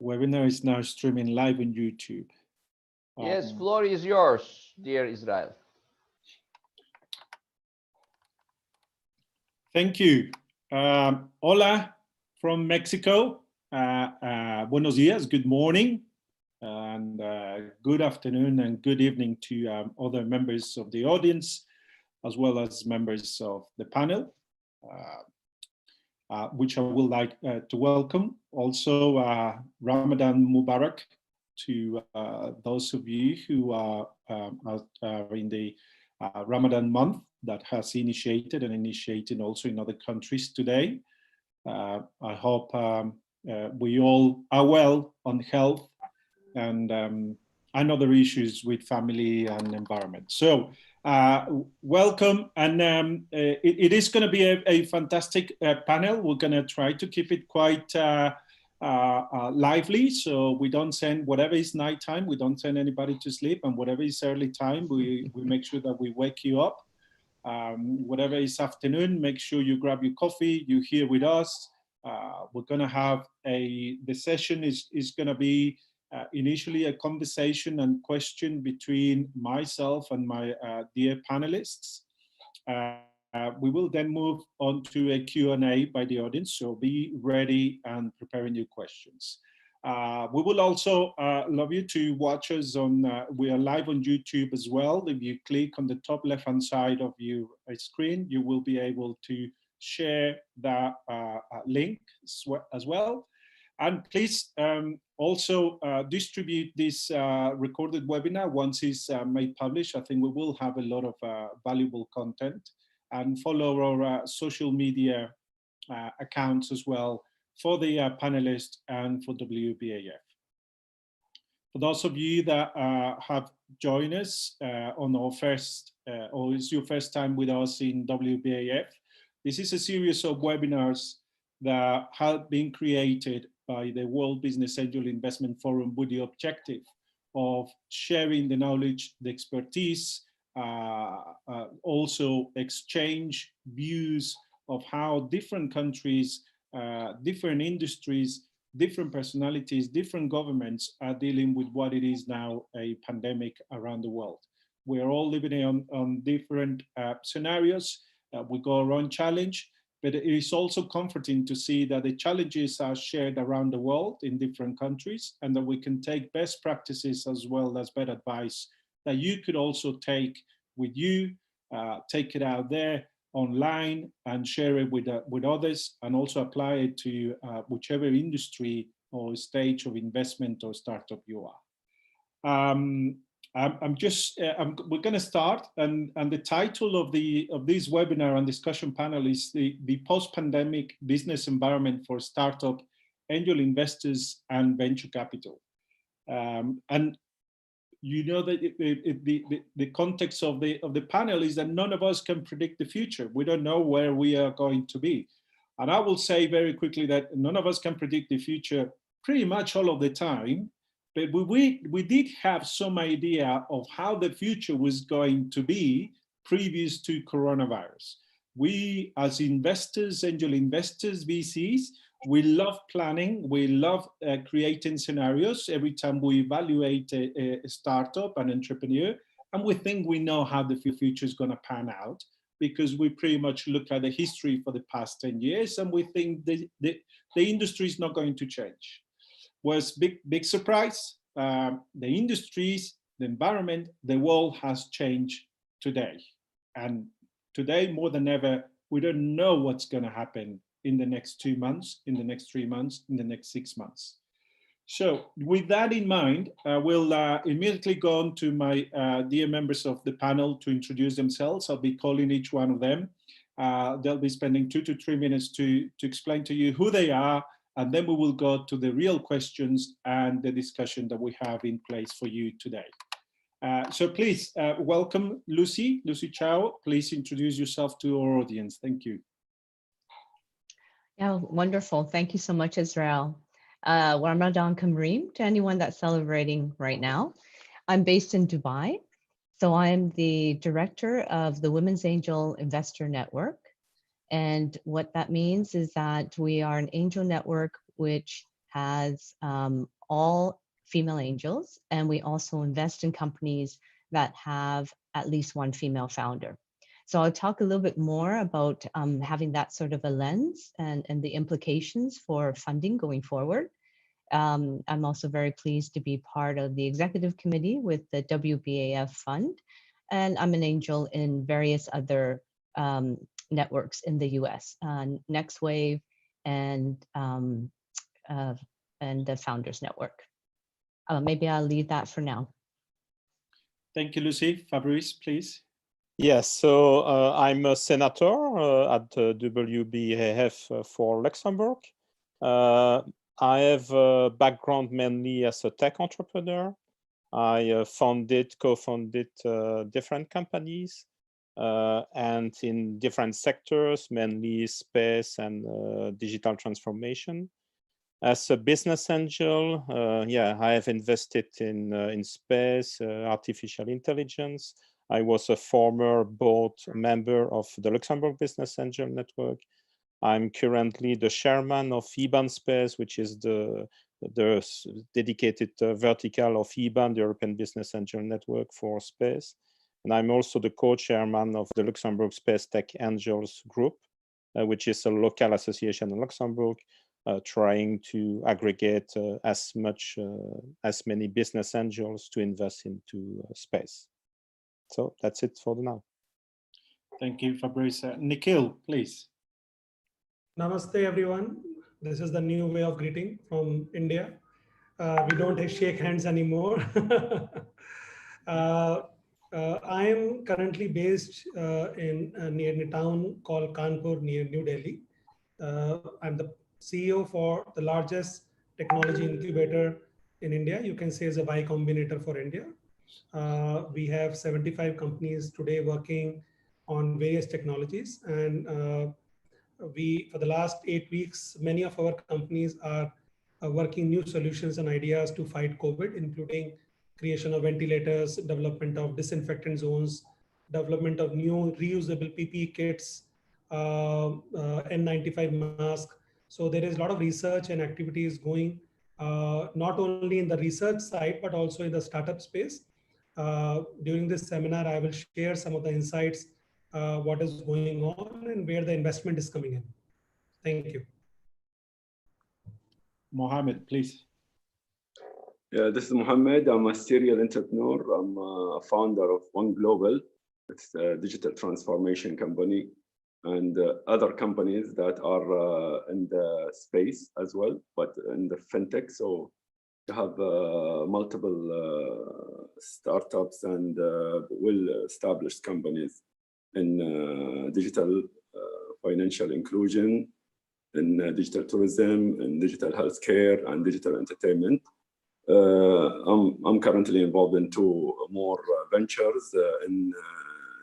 Webinar is now streaming live on YouTube. Yes, floor is yours, dear Israel. Thank you. Hola from Mexico. Buenos dias, good morning, and good afternoon and good evening to other members of the audience, as well as members of the panel, which I would like to welcome. Also, Ramadan Mubarak to those of you who are in the Ramadan month that has initiated and initiating also in other countries today. I hope we all are well on health and other issues with family and environment. So welcome, and it is going to be a fantastic panel. We're going to try to keep it quite lively, so we don't send whatever is nighttime, we don't send anybody to sleep, and whatever is early time, we make sure that we wake you up. Whatever is afternoon, make sure you grab your coffee, you're here with us. We're going to have the session is going to be initially a conversation and question between myself and my dear panelists. We will then move on to a Q&A by the audience, so be ready and preparing your questions. We will also love you to watch us on, we are live on YouTube as well. If you click on the top left-hand side of your screen, you will be able to share that link as well. And please also distribute this recorded webinar once it's made published. I think we will have a lot of valuable content, and follow our social media accounts as well for the panelists and for WBAF. For those of you that have joined us on our first, or it's your first time with us in WBAF, this is a series of webinars that have been created by the World Business Angel Investment Forum with the objective of sharing the knowledge, the expertise, also exchange views of how different countries, different industries, different personalities, different governments are dealing with what it is now a pandemic around the world. We're all living on different scenarios. We go our own challenge, but it is also comforting to see that the challenges are shared around the world in different countries, and that we can take best practices as well as better advice that you could also take with you, take it out there online and share it with others, and also apply it to whichever industry or stage of investment or startup you are. We're going to start, and the title of this webinar and discussion panel is the post-pandemic business environment for startup, angel investors, and venture capital. And you know that the context of the panel is that none of us can predict the future. We don't know where we are going to be. And I will say very quickly that none of us can predict the future pretty much all of the time. But we did have some idea of how the future was going to be previous to coronavirus. We, as investors, angel investors, VCs, we love planning. We love creating scenarios every time we evaluate a startup, an entrepreneur, and we think we know how the future is going to pan out, because we pretty much look at the history for the past 10 years and we think the industry is not going to change. Was big surprise. The industries, the environment, the world has changed today. And today, more than ever, we don't know what's going to happen in the next 2 months, in the next 3 months, in the next 6 months. So with that in mind, we'll immediately go on to my dear members of the panel to introduce themselves. I'll be calling each one of them. They'll be spending 2 to 3 minutes to explain to you who they are, and then we will go to the real questions and the discussion that we have in place for you today. So please welcome Lucy Chow. Please introduce yourself to our audience. Thank you. Yeah, wonderful. Thank you so much, Israel. Ramadan Kareem to anyone that's celebrating right now. I'm based in Dubai. So I'm the director of the Women's Angel Investor Network. And what that means is that we are an angel network which has all female angels, and we also invest in companies that have at least one female founder. So I'll talk a little bit more about having that sort of a lens and the implications for funding going forward. I'm also very pleased to be part of the executive committee with the WBAF fund, and I'm an angel in various other networks in the US, Next Wave and the Founders Network. Maybe I'll leave that for now. Thank you, Lucy. Fabrice, please. Yes, so I'm a senator at WBAF for Luxembourg. I have a background mainly as a tech entrepreneur. I co-founded different companies and in different sectors, mainly space and digital transformation. As a business angel, I have invested in space, artificial intelligence. I was a former board member of the Luxembourg Business Angel Network. I'm currently the chairman of IBAN Space, which is the dedicated vertical of IBAN, the European Business Angel Network for space. And I'm also the co-chairman of the Luxembourg Space Tech Angels Group, which is a local association in Luxembourg, trying to aggregate as many business angels to invest into space. So that's it for now. Thank you, Fabrice. Nikhil, please. Namaste, everyone. This is the new way of greeting from India. We don't shake hands anymore. I am currently based in near a town called Kanpur near New Delhi. I'm the CEO for the largest technology incubator in India. You can say is a Y Combinator for India. We have 75 companies today working on various technologies, and for the last 8 weeks, many of our companies are working new solutions and ideas to fight COVID, including creation of ventilators, development of disinfectant zones, development of new reusable PPE kits, N95 mask. So there is a lot of research and activities going, not only in the research side, but also in the startup space. During this seminar, I will share some of the insights, what is going on and where the investment is coming in. Thank you. Mohammed, please. Yeah, this is Mohammed. I'm a serial entrepreneur. I'm a founder of One Global. It's a digital transformation company, and other companies that are in the space as well, but in the fintech. So you have multiple startups and well-established companies in digital financial inclusion, in digital tourism, in digital healthcare, and digital entertainment. I'm currently involved in 2 more ventures in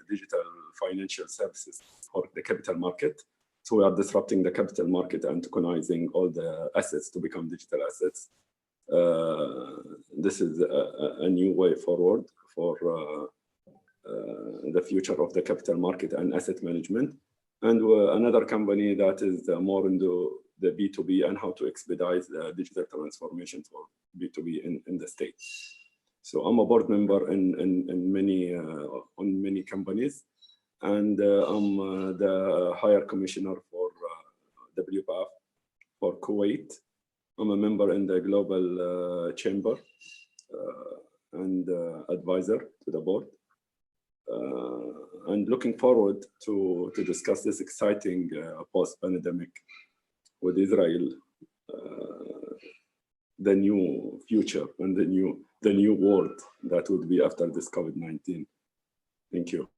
digital financial services for the capital market. So we are disrupting the capital market and tokenizing all the assets to become digital assets. This is a new way forward for the future of the capital market and asset management. And another company that is more into the B2B and how to expedite the digital transformation for B2B in the States. So I'm a board member in many companies, and I'm the higher commissioner for WBAF for Kuwait. I'm a member in the global chamber and advisor to the board. And looking forward to discuss this exciting post-pandemic with Israel, the new future and the new world that would be after this COVID-19. Thank you.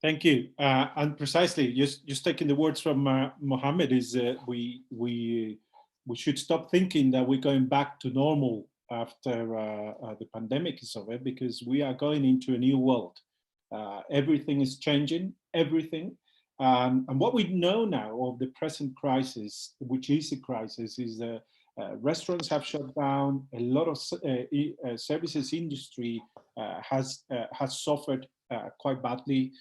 Thank you. And precisely, just taking the words from Mohammed, is we should stop thinking that we're going back to normal after the pandemic is over, because we are going into a new world. Everything is changing, everything. And what we know now of the present crisis, which is a crisis, is that restaurants have shut down. A lot of services industry has suffered quite badly.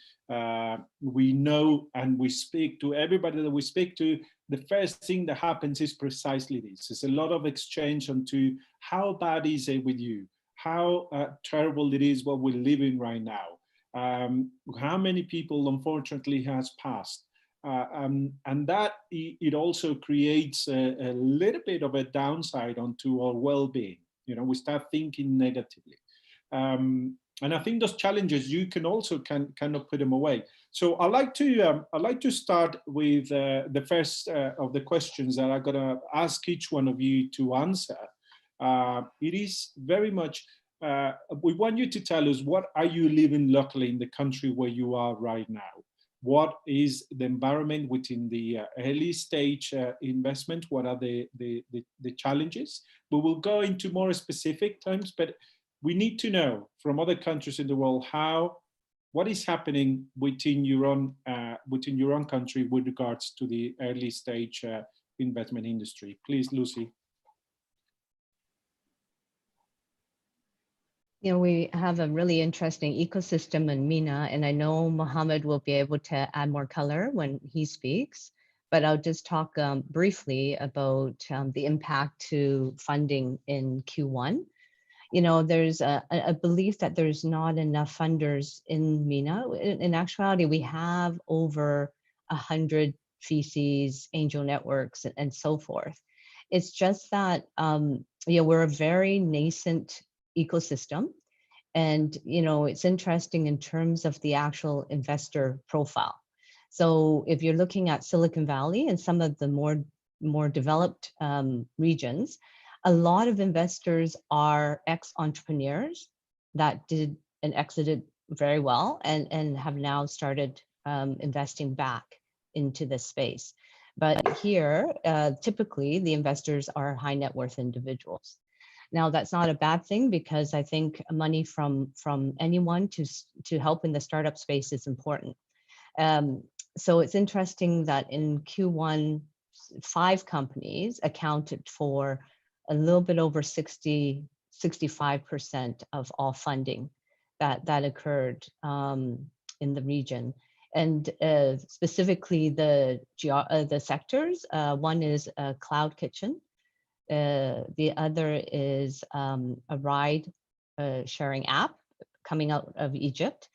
We know, and we speak to everybody that we speak to, the first thing that happens is precisely this. There's a lot of exchange onto how bad is it with you? How terrible it is what we're living right now. How many people, unfortunately, has passed. And that it also creates a little bit of a downside onto our well-being. You know, we start thinking negatively. And I think those challenges, you can also cannot put them away. So I'd like to start with the first of the questions that I'm gonna ask each one of you to answer. It is very much, we want you to tell us, what are you living locally in the country where you are right now? What is the environment within the early stage investment? What are the challenges? We will go into more specific terms, but we need to know from other countries in the world what is happening within your own country with regards to the early stage investment industry. Please, Lucy. You know, we have a really interesting ecosystem in MENA, and I know Mohammed will be able to add more color when he speaks, but I'll just talk briefly about the impact to funding in Q1. You know, there's a belief that there's not enough funders in MENA. In actuality, we have over 100 VCs, angel networks, and so forth. It's just that, you know, we're a very nascent ecosystem. And, you know, it's interesting in terms of the actual investor profile. So if you're looking at Silicon Valley and some of the more developed regions, a lot of investors are ex-entrepreneurs that did and exited very well and have now started investing back into this space. But here, typically the investors are high net worth individuals. Now, that's not a bad thing, because I think money from anyone to help in the startup space is important. So it's interesting that in Q1, 5 companies accounted for a little bit over 65% of all funding that occurred in the region. And specifically the sectors, one is a cloud kitchen. The other is a ride sharing app coming out of Egypt.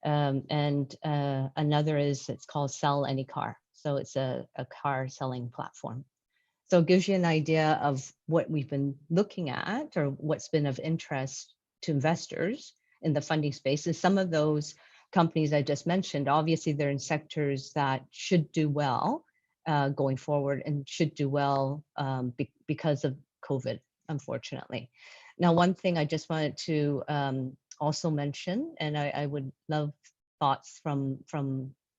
And another it's called Sell Any Car. So it's a car selling platform. So it gives you an idea of what we've been looking at, or what's been of interest to investors in the funding space. And some of those companies I just mentioned, obviously they're in sectors that should do well going forward, and should do well because of COVID, unfortunately. Now, one thing I just wanted to also mention, and I would love thoughts from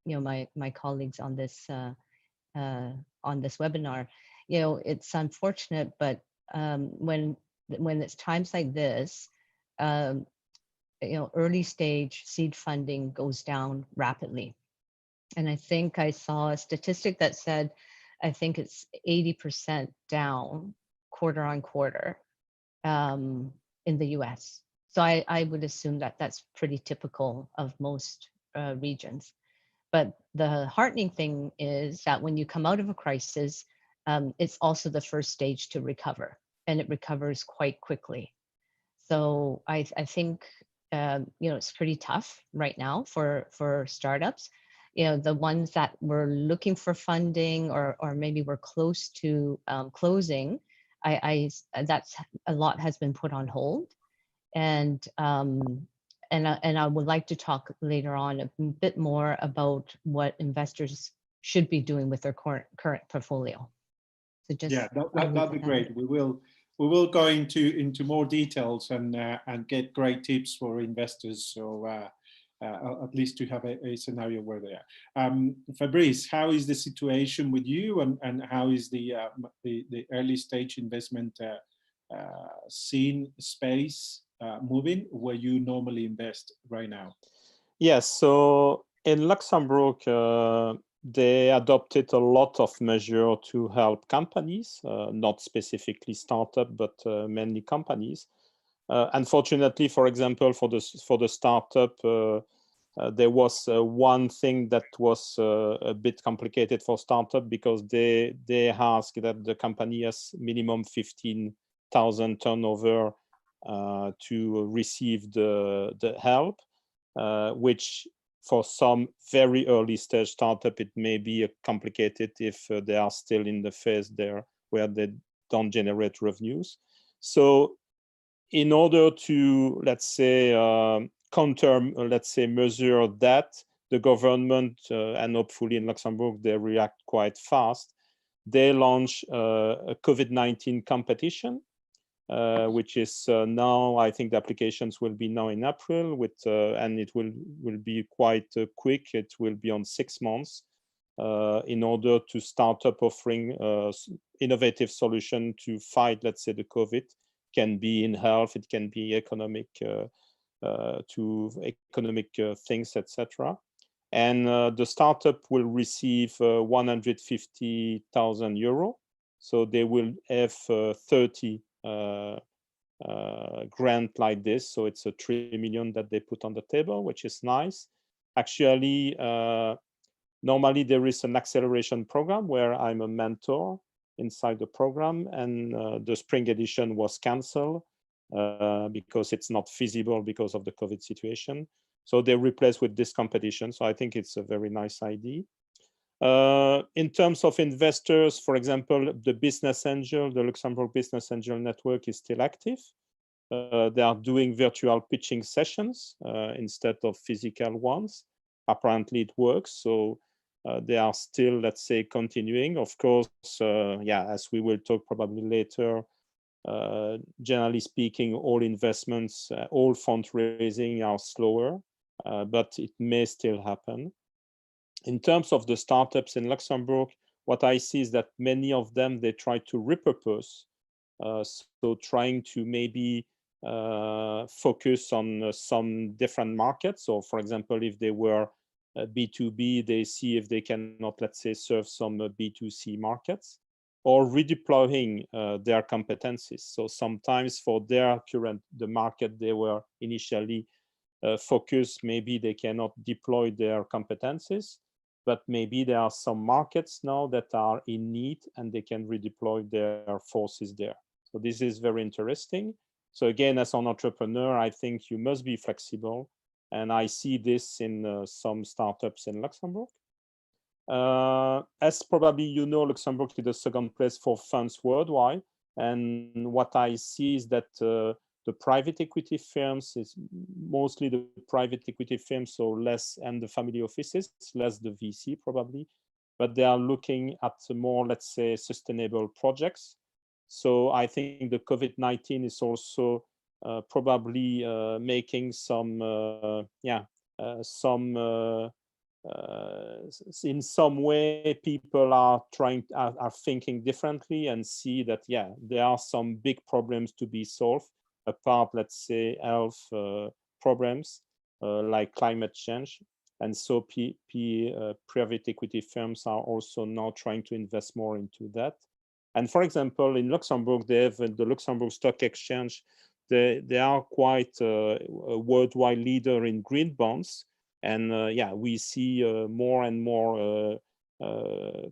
you know my colleagues on this webinar. You know, it's unfortunate, but when it's times like this, you know, early stage seed funding goes down rapidly. And I think I saw a statistic that said, I think it's 80% down quarter on quarter in the US. So I would assume that that's pretty typical of most regions. But the heartening thing is that when you come out of a crisis, it's also the first stage to recover, and it recovers quite quickly. So I think you know, it's pretty tough right now for startups. You know, the ones that were looking for funding or maybe were close to closing, that's a lot has been put on hold. And I would like to talk later on a bit more about what investors should be doing with their current portfolio. So just that'd be great. We will go into more details and get great tips for investors. So at least to have a scenario where they are. Fabrice, how is the situation with you, and how is the early stage investment scene space moving where you normally invest right now? Yes, so in Luxembourg, they adopted a lot of measures to help companies, not specifically startup, but mainly companies. Unfortunately, for example, for the startup, there was one thing that was a bit complicated for startup because they ask that the company has minimum 15,000 turnover to receive the help, which for some very early stage startup, it may be complicated if they are still in the phase there where they don't generate revenues. So in order to, let's say, measure that, the government, and hopefully in Luxembourg, they react quite fast. They launch a COVID-19 competition, which is now, I think the applications will be now in April, and it will be quite quick. It will be on 6 months in order to start up offering innovative solution to fight, let's say, the COVID. Can be in health, it can be economic, things, etc. And the startup will receive 150,000 euro. So they will have 30 grant like this. So it's a 3 million that they put on the table, which is nice. Actually, normally there is an acceleration program where I'm a mentor inside the program, and the spring edition was canceled because it's not feasible because of the COVID situation. So they replaced with this competition. So I think it's a very nice idea. In terms of investors, for example, the business angel, the Luxembourg Business Angel Network is still active. They are doing virtual pitching sessions instead of physical ones. Apparently it works. So they are still, let's say, continuing. Of course, as we will talk probably later, generally speaking, all investments, all fundraising are slower, but it may still happen. In terms of the startups in Luxembourg, what I see is that many of them, they try to repurpose. So trying to maybe focus on some different markets. So for example, if they were B2B, they see if they cannot, let's say, serve some B2C markets, or redeploying their competencies. So sometimes for their the market they were initially focused, maybe they cannot deploy their competencies, but maybe there are some markets now that are in need and they can redeploy their forces there. So this is very interesting. So again, as an entrepreneur, I think you must be flexible. And I see this in some startups in Luxembourg. As probably you know, Luxembourg is the second place for funds worldwide. And what I see is that the private equity firms is mostly the private equity firms, so less, and the family offices, less the VC probably, but they are looking at more, let's say, sustainable projects. So I think the COVID-19 is also probably making some, in some way people are thinking differently and see that, there are some big problems to be solved apart, let's say, health problems like climate change. And so private equity firms are also now trying to invest more into that. And for example, in Luxembourg, they have the Luxembourg Stock Exchange. They are quite a worldwide leader in green bonds. And we see more and more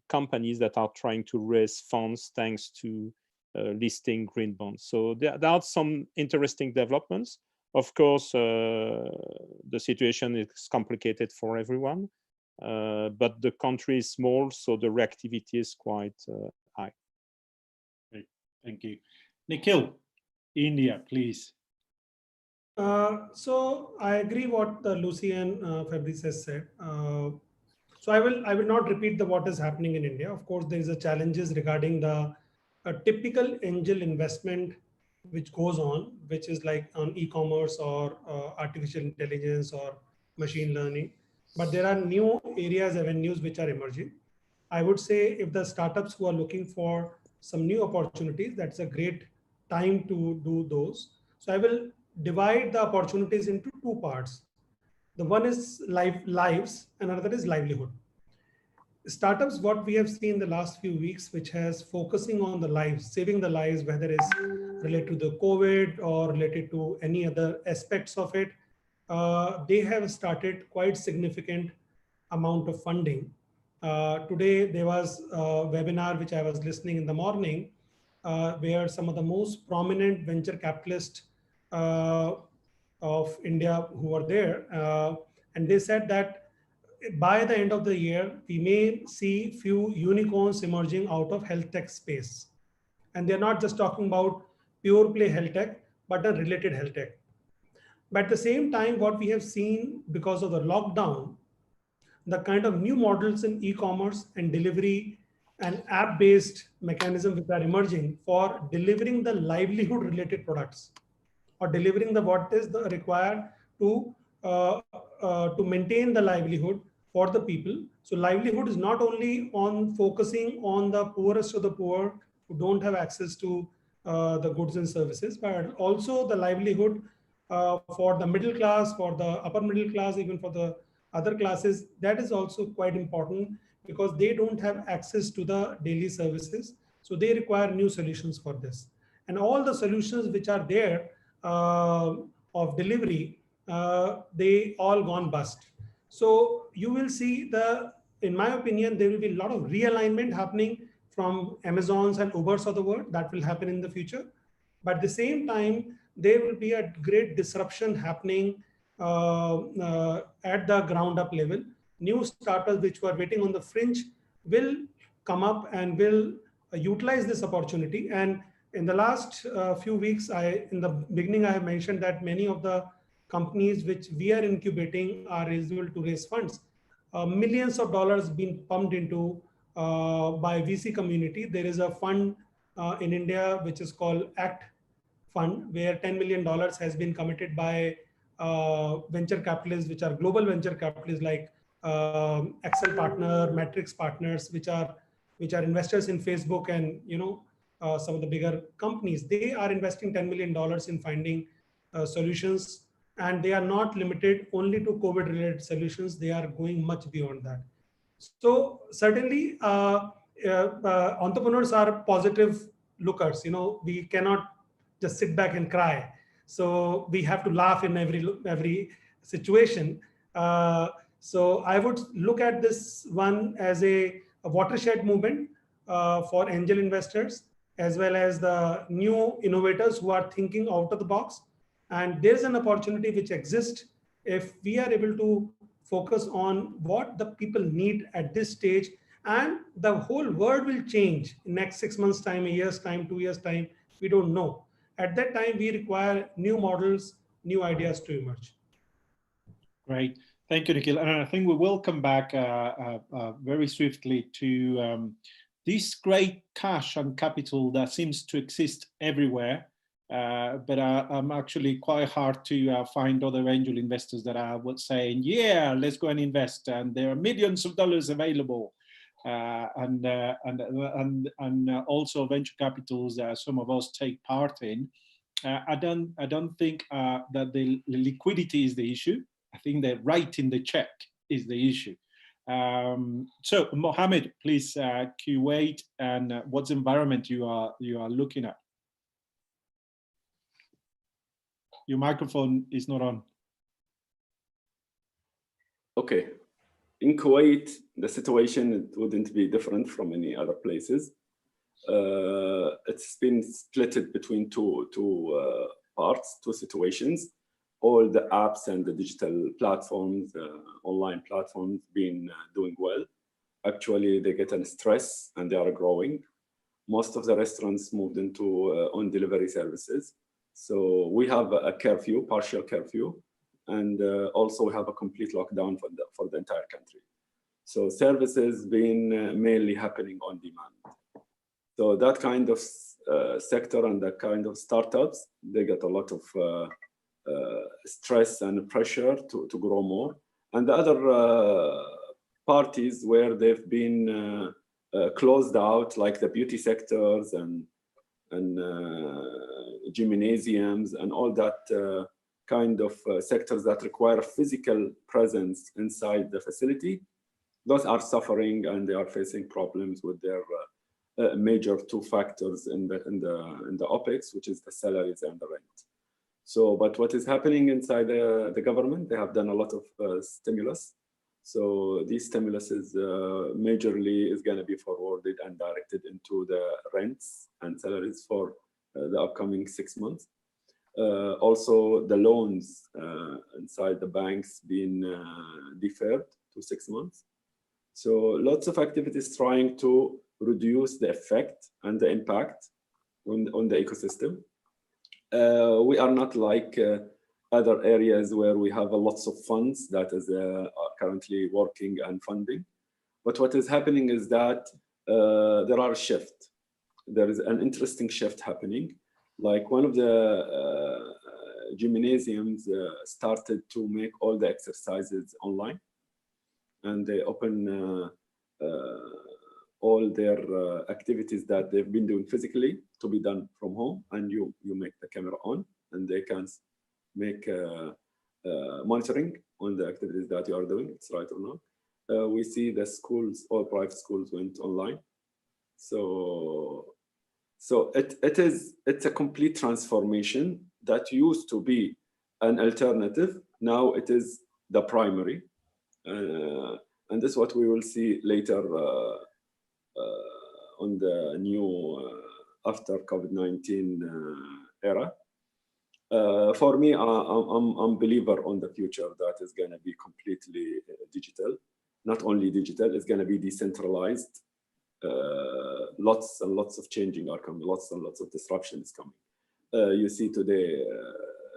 companies that are trying to raise funds thanks to listing green bonds. So there are some interesting developments. Of course, the situation is complicated for everyone, but the country is small, so the reactivity is quite high. Great. Thank you. Nikhil, India, please. So I agree what Lucy and Fabrice has said. So I will not repeat what is happening in India. Of course, there is a challenges regarding the typical angel investment which goes on, which is like on e-commerce or artificial intelligence or machine learning. But there are new areas, avenues which are emerging. I would say if the startups who are looking for some new opportunities, that's a great time to do those. So I will divide the opportunities into two parts. The one is lives and another is livelihood. Startups, what we have seen the last few weeks, which has focusing on the lives, saving the lives, whether it's related to the COVID or related to any other aspects of it, they have started quite significant amount of funding. Today, there was a webinar which I was listening in the morning, where some of the most prominent venture capitalists of India who were there, and they said that by the end of the year, we may see few unicorns emerging out of health tech space. And they're not just talking about pure play health tech, but a related health tech. But at the same time, what we have seen because of the lockdown, the kind of new models in e-commerce and delivery and app-based mechanisms which are emerging for delivering the livelihood-related products, or delivering the what is the required to maintain the livelihood for the people. So livelihood is not only on focusing on the poorest of the poor who don't have access to the goods and services, but also the livelihood for the middle class, for the upper middle class, even for the other classes. That is also quite important because they don't have access to the daily services. So they require new solutions for this. And all the solutions which are there of delivery, they all gone bust. So you will see in my opinion, there will be a lot of realignment happening from Amazons and Ubers of the world. That will happen in the future. But at the same time, there will be a great disruption happening at the ground up level. New startups which were waiting on the fringe will come up and will utilize this opportunity. And in the last few weeks, in the beginning, I have mentioned that many of the companies which we are incubating are able to raise funds. Millions of dollars being pumped into by VC community. There is a fund in India which is called ACT Fund, where $10 million has been committed by venture capitalists, which are global venture capitalists like Excel Partner, Matrix Partners, which are investors in Facebook and some of the bigger companies. They are investing $10 million in finding solutions, and they are not limited only to COVID-related solutions. They are going much beyond that. So certainly, entrepreneurs are positive lookers. We cannot just sit back and cry. So we have to laugh in every situation. So I would look at this one as a watershed movement for angel investors, as well as the new innovators who are thinking out of the box. And there's an opportunity which exists if we are able to focus on what the people need at this stage, and the whole world will change in next 6 months time, a year's time, 2 years time, we don't know. At that time, we require new models, new ideas to emerge. Great. Thank you, Nikhil. And I think we will come back very swiftly to this great cash and capital that seems to exist everywhere. But I'm actually quite hard to find other angel investors that are saying, yeah, let's go and invest. And there are millions of dollars available. And also venture capitals that some of us take part in. I don't think that the liquidity is the issue. I think that writing the check is the issue. So Mohammed, please Kuwait and what's environment you are looking at. Your microphone is not on. Okay. In Kuwait, the situation wouldn't be different from any other places. It's been split between two parts, two situations. All the apps and the digital platforms, online platforms, been doing well. Actually, they get in stress and they are growing. Most of the restaurants moved into own delivery services. So we have a curfew, partial curfew, and also we have a complete lockdown for the entire country. So services been mainly happening on demand. So that kind of sector and that kind of startups, they get a lot of stress and pressure to grow more. And the other parties where they've been closed out, like the beauty sectors and gymnasiums and all that kind of sectors that require physical presence inside the facility, those are suffering and they are facing problems with their major two factors in the OPEX, which is the salaries and the rent. So, but what is happening inside the government, they have done a lot of stimulus. So these stimulus is majorly is going to be forwarded and directed into the rents and salaries for the upcoming 6 months. Also, the loans inside the banks being deferred to 6 months. So lots of activities trying to reduce the effect and the impact on the ecosystem. We are not like other areas where we have lots of funds that is are currently working and funding. But what is happening is that there are shifts. There is an interesting shift happening. Like one of the gymnasiums started to make all the exercises online, and they open all their activities that they've been doing physically to be done from home, and you make the camera on, and they can make monitoring on the activities that you are doing, it's right or not. We see the schools, all private schools went online. So it's a complete transformation that used to be an alternative. Now it is the primary. And this is what we will see later on the new after COVID-19 era. For me, I'm believer on the future that is going to be completely digital. Not only digital, it's going to be decentralized. Lots and lots of changing are coming. Lots and lots of disruption is coming. You see today,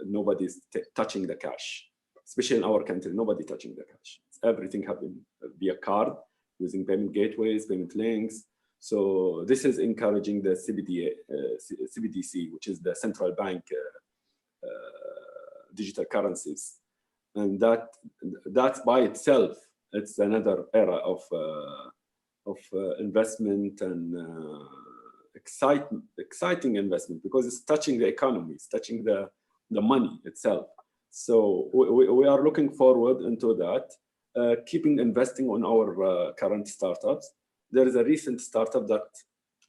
nobody's touching the cash, especially in our country. Nobody touching the cash. Everything happening via card, using payment gateways, payment links. So this is encouraging the CBDC, which is the central bank digital currencies, and that by itself, it's another era of investment and exciting investment, because it's touching the economy, it's touching the money itself. So we are looking forward into that, keeping investing on our current startups. There is a recent startup that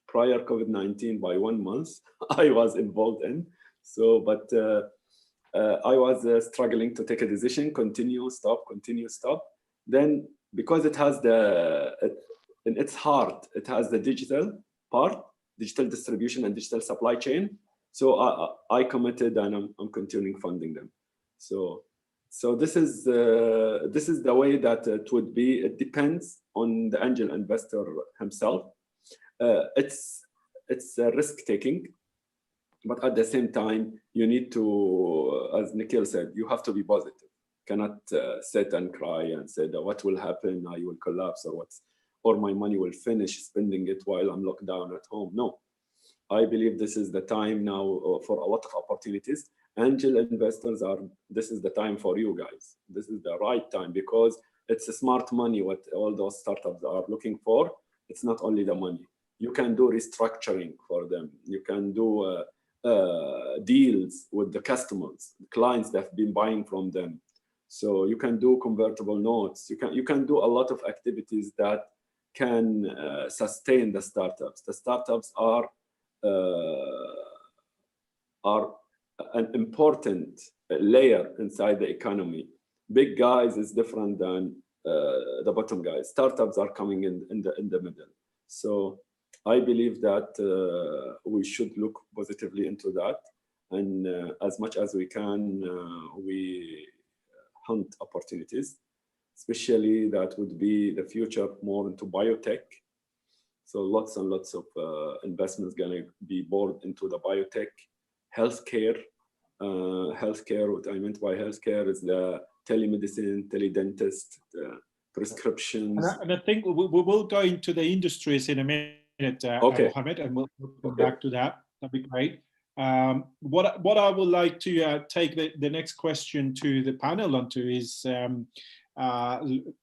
prior COVID-19 by 1 month, I was involved in. So, but I was struggling to take a decision, continue, stop, continue, stop. Then because it has in its heart, it has the digital part, digital distribution and digital supply chain. So I committed, and I'm continuing funding them. So this is the way that it would be. It depends on the angel investor himself. It's a risk taking, but at the same time, you need to, as Nikhil said, you have to be positive. Cannot sit and cry and say that what will happen, I will collapse, or my money will finish spending it while I'm locked down at home. No, I believe this is the time now for a lot of opportunities. Angel investors this is the time for you guys. This is the right time, because it's a smart money, what all those startups are looking for. It's not only the money. You can do restructuring for them. You can do deals with the customers, the clients that have been buying from them. So you can do convertible notes. You can do a lot of activities that can sustain the startups. The startups are an important layer inside the economy. Big guys is different than the bottom guys. Startups are coming in the middle. So I believe that we should look positively into that, and as much as we can, we hunt opportunities, especially that would be the future more into biotech. So lots and lots of investments going to be poured into the biotech, healthcare. Healthcare, what I meant by healthcare is the telemedicine, teledentist, prescriptions. And I think we will go into the industries in a minute, okay. Mohammed, and we'll come back to that. That'd be great. What I would like to take the next question to the panel onto is,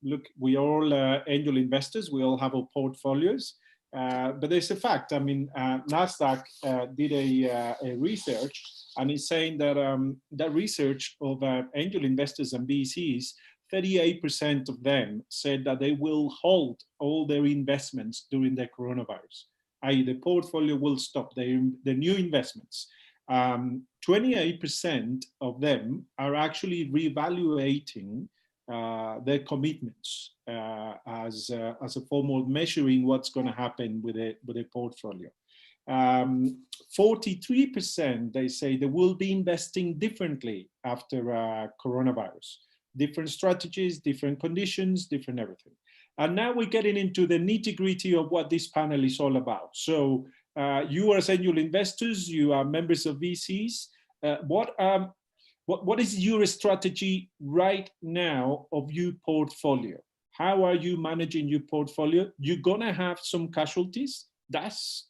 look, we are all angel investors. We all have our portfolios. But there's a fact. I mean, NASDAQ did a research, and it's saying that that research of angel investors and VCs, 38% of them said that they will hold all their investments during the coronavirus, i.e. the portfolio will stop the new investments. 28% of them are actually reevaluating their commitments as a form of measuring what's going to happen with a portfolio. 43% they say they will be investing differently after coronavirus. Different strategies, different conditions, different everything. And now we're getting into the nitty-gritty of what this panel is all about. So you as angel investors, you are members of VCs. What is your strategy right now of your portfolio? How are you managing your portfolio? You're gonna have some casualties. That's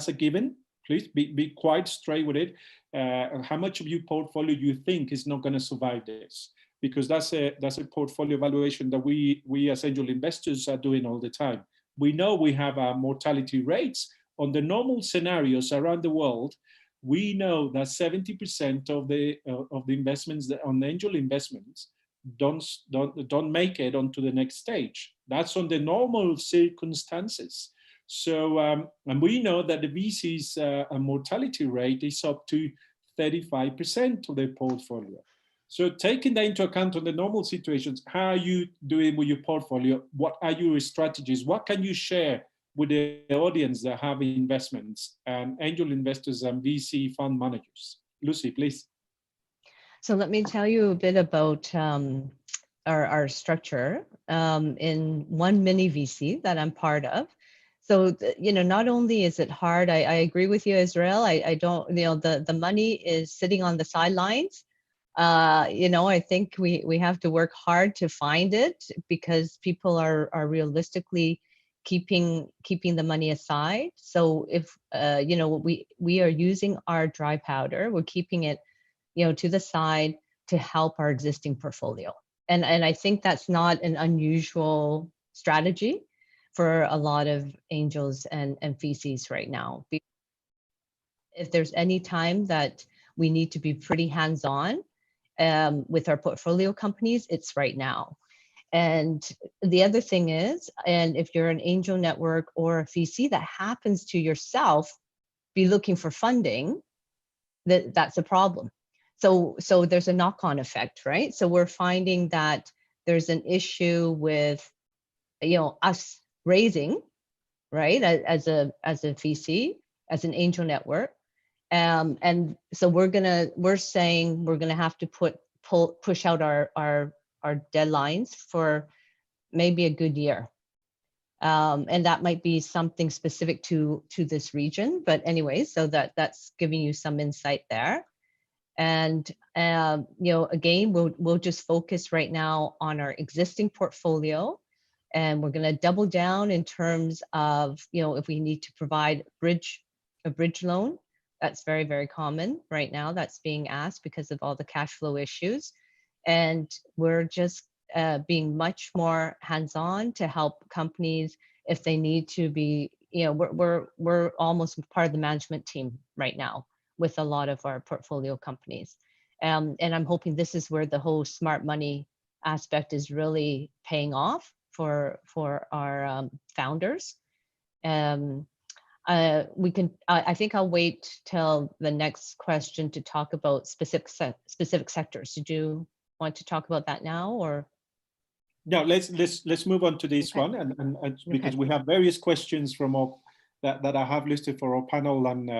a given. Please be quite straight with it. How much of your portfolio you think is not gonna survive this? Because that's a portfolio evaluation that we as angel investors are doing all the time. We know we have mortality rates on the normal scenarios around the world. We know that 70% of the investments on angel investments don't make it onto the next stage. That's on the normal circumstances. So and we know that the VC's mortality rate is up to 35% of their portfolio. So taking that into account on the normal situations, how are you doing with your portfolio? What are your strategies? What can you share with the audience that have investments and angel investors and VC fund managers? Lucy, please. So let me tell you a bit about our structure in one mini VC that I'm part of. So, not only is it hard, I agree with you, Israel. I don't, the money is sitting on the sidelines. I think we have to work hard to find it because people are realistically keeping the money aside. So if we are using our dry powder, we're keeping it to the side to help our existing portfolio. And I think that's not an unusual strategy for a lot of angels and VCs right now. If there's any time that we need to be pretty hands-on with our portfolio companies, it's right now. And the other thing is, and if you're an angel network or a VC that happens to yourself be looking for funding, that's a problem. So there's a knock-on effect, right? So we're finding that there's an issue with, us raising, right, as a VC, as an angel network, and so we're saying we're gonna have to push out our deadlines for maybe a good year, and that might be something specific to this region. But anyway, so that's giving you some insight there. And again, we'll just focus right now on our existing portfolio, and we're going to double down in terms of if we need to provide a bridge loan. That's very, very common right now. That's being asked because of all the cash flow issues, and we're just being much more hands-on to help companies if they need to be. We're almost part of the management team right now with a lot of our portfolio companies. And I'm hoping this is where the whole smart money aspect is really paying off for our founders. I think I'll wait till the next question to talk about specific sectors. Did you want to talk about that now, or? No, let's move on to this one, and because we have various questions from our that I have listed for our panel, and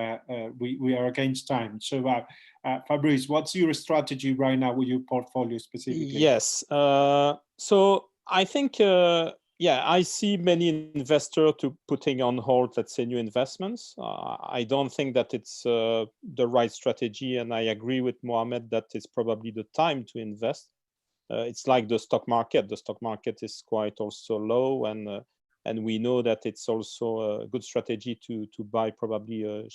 we are against time. So Fabrice, what's your strategy right now with your portfolio specifically? Yes, so I think, I see many investors putting on hold, let's say, new investments. I don't think that it's the right strategy, and I agree with Mohamed that it's probably the time to invest. It's like the stock market. The stock market is quite also low, and we know that it's also a good strategy to buy probably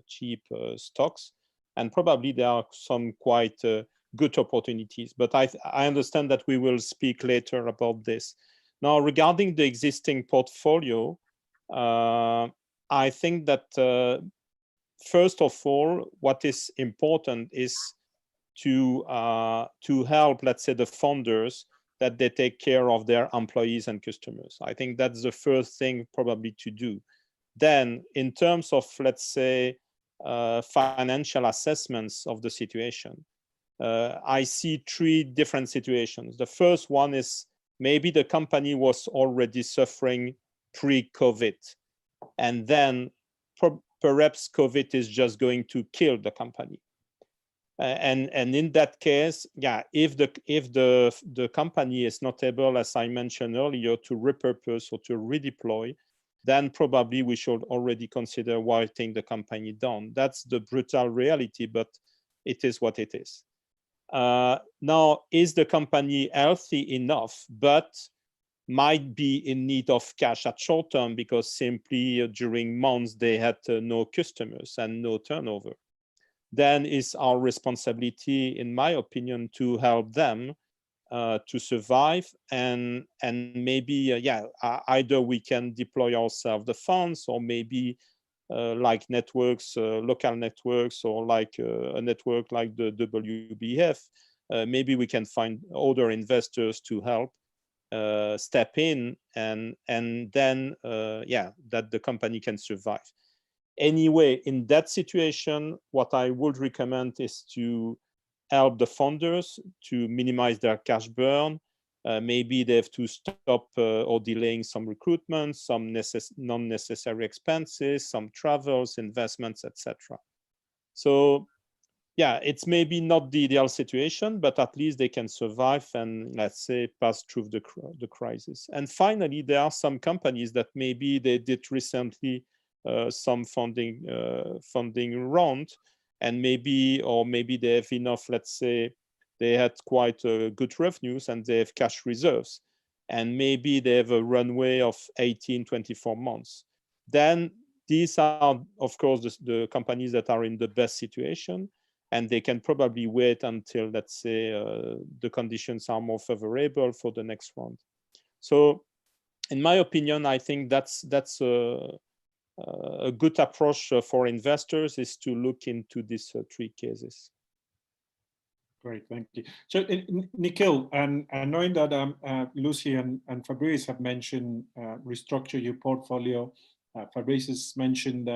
cheap stocks, and probably there are some quite good opportunities. But I understand that we will speak later about this. Now, regarding the existing portfolio, I think that first of all, what is important is to help, let's say, the founders, that they take care of their employees and customers. I think that's the first thing probably to do. Then, in terms of, let's say, financial assessments of the situation. I see three different situations. The first one is maybe the company was already suffering pre-COVID, and then perhaps COVID is just going to kill the company. And in that case, yeah, if the company is not able, as I mentioned earlier, to repurpose or to redeploy, then probably we should already consider winding the company down. That's the brutal reality, but it is what it is. Now, is the company healthy enough, but might be in need of cash at short term because simply during months they had no customers and no turnover? Then it's our responsibility, in my opinion, to help them to survive, and maybe either we can deploy ourselves the funds, or maybe like networks, local networks, or like a network like the WBAF, maybe we can find other investors to help step in, and then that the company can survive. Anyway, in that situation, what I would recommend is to help the founders to minimize their cash burn. Maybe they have to stop or delaying some recruitment, some non-necessary expenses, some travels, investments, etc. So yeah, it's maybe not the ideal situation, but at least they can survive and, let's say, pass through the crisis. And finally, there are some companies that maybe they did recently some funding round, and maybe they have enough, let's say, they had quite good revenues and they have cash reserves, and maybe they have a runway of 18-24 months. Then these are, of course, the companies that are in the best situation, and they can probably wait until, let's say, the conditions are more favorable for the next round. So in my opinion, I think that's a good approach for investors, is to look into these three cases. Great, thank you. So Nikhil, and knowing that Lucy and Fabrice have mentioned restructure your portfolio, Fabrice has mentioned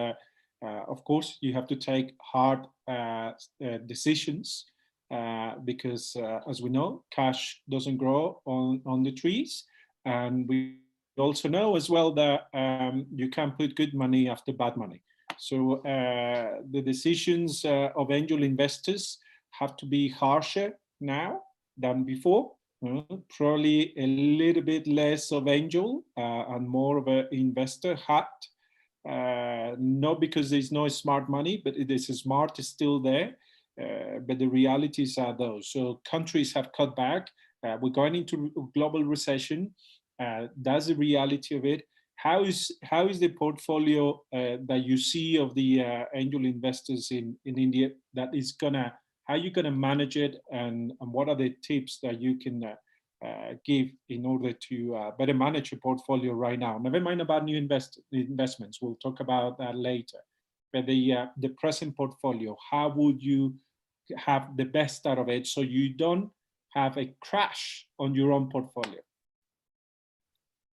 of course you have to take hard decisions because as we know, cash doesn't grow on the trees, and we also know as well that you can't put good money after bad money. So the decisions of angel investors have to be harsher now than before. Probably a little bit less of angel and more of an investor hat. Not because there's no smart money, but it is smart is still there. But the realities are those. So countries have cut back. We're going into global recession. That's the reality of it. How is the portfolio that you see of the angel investors in India that is gonna, how are you gonna manage it, and what are the tips that you can give in order to better manage your portfolio right now? Never mind about new investments. We'll talk about that later. But the present portfolio, how would you have the best out of it so you don't have a crash on your own portfolio?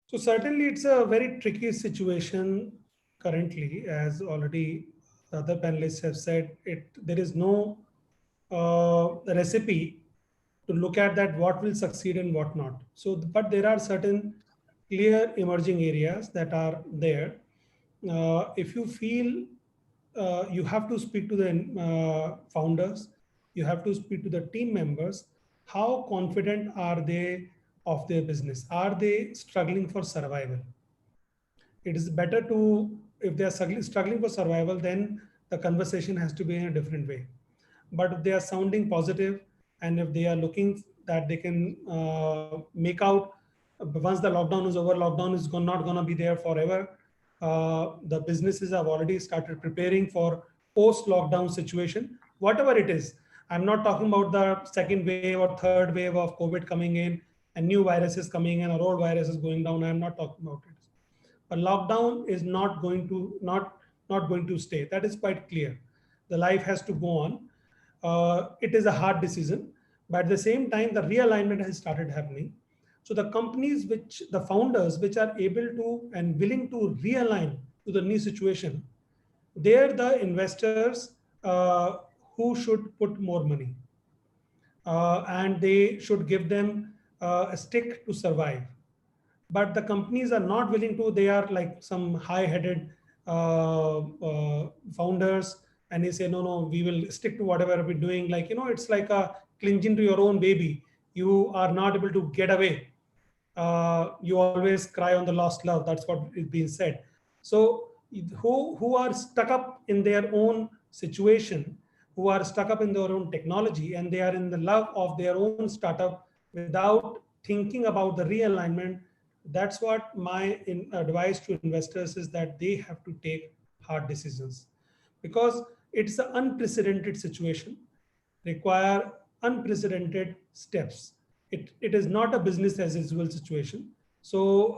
So certainly it's a very tricky situation currently, as already the other panelists have said. There is no recipe to look at that what will succeed and what not. So, but there are certain clear emerging areas that are there. If you feel you have to speak to the founders, you have to speak to the team members. How confident are they of their business? Are they struggling for survival? It is better to, if they are struggling for survival, then the conversation has to be in a different way. But if they are sounding positive, and if they are looking that they can make out once the lockdown is over, lockdown is not going to be there forever. The businesses have already started preparing for post-lockdown situation, whatever it is. I'm not talking about the second wave or third wave of COVID coming in and new viruses coming in or old viruses going down. I'm not talking about it. But lockdown is not going to stay. That is quite clear. The life has to go on. It is a hard decision, but at the same time, the realignment has started happening. So the companies the founders which are able to and willing to realign to the new situation, they're the investors who should put more money, and they should give them a stick to survive. But the companies are not willing to. They are like some high-headed founders, and they say, no, no, we will stick to whatever we're doing. Like, it's like a clinging to your own baby. You are not able to get away. You always cry on the lost love. That's what is being said. So who are stuck up in their own situation, who are stuck up in their own technology, and they are in the love of their own startup without thinking about the realignment. That's what my advice to investors is, that they have to take hard decisions, because it's an unprecedented situation, require unprecedented steps. It is not a business as usual situation. So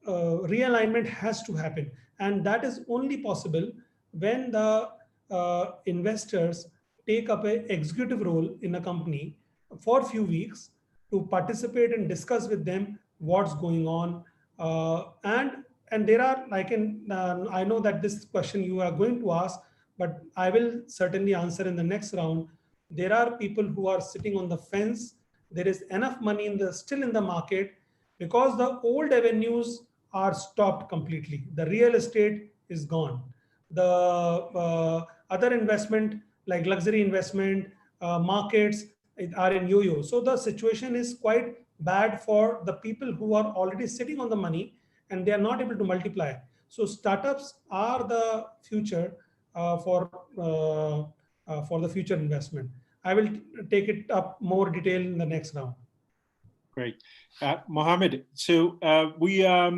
realignment has to happen. And that is only possible when the investors take up an executive role in a company for a few weeks to participate and discuss with them what's going on. And there are, like, I know that this question you are going to ask, but I will certainly answer in the next round. There are people who are sitting on the fence. There is enough money still in the market, because the old avenues are stopped completely. The real estate is gone. The other investment, like luxury investment, markets are in yo-yo. So the situation is quite bad for the people who are already sitting on the money, and they are not able to multiply. So startups are the future for the future investment. I will take it up more detail in the next round. Great. Mohammed, so we are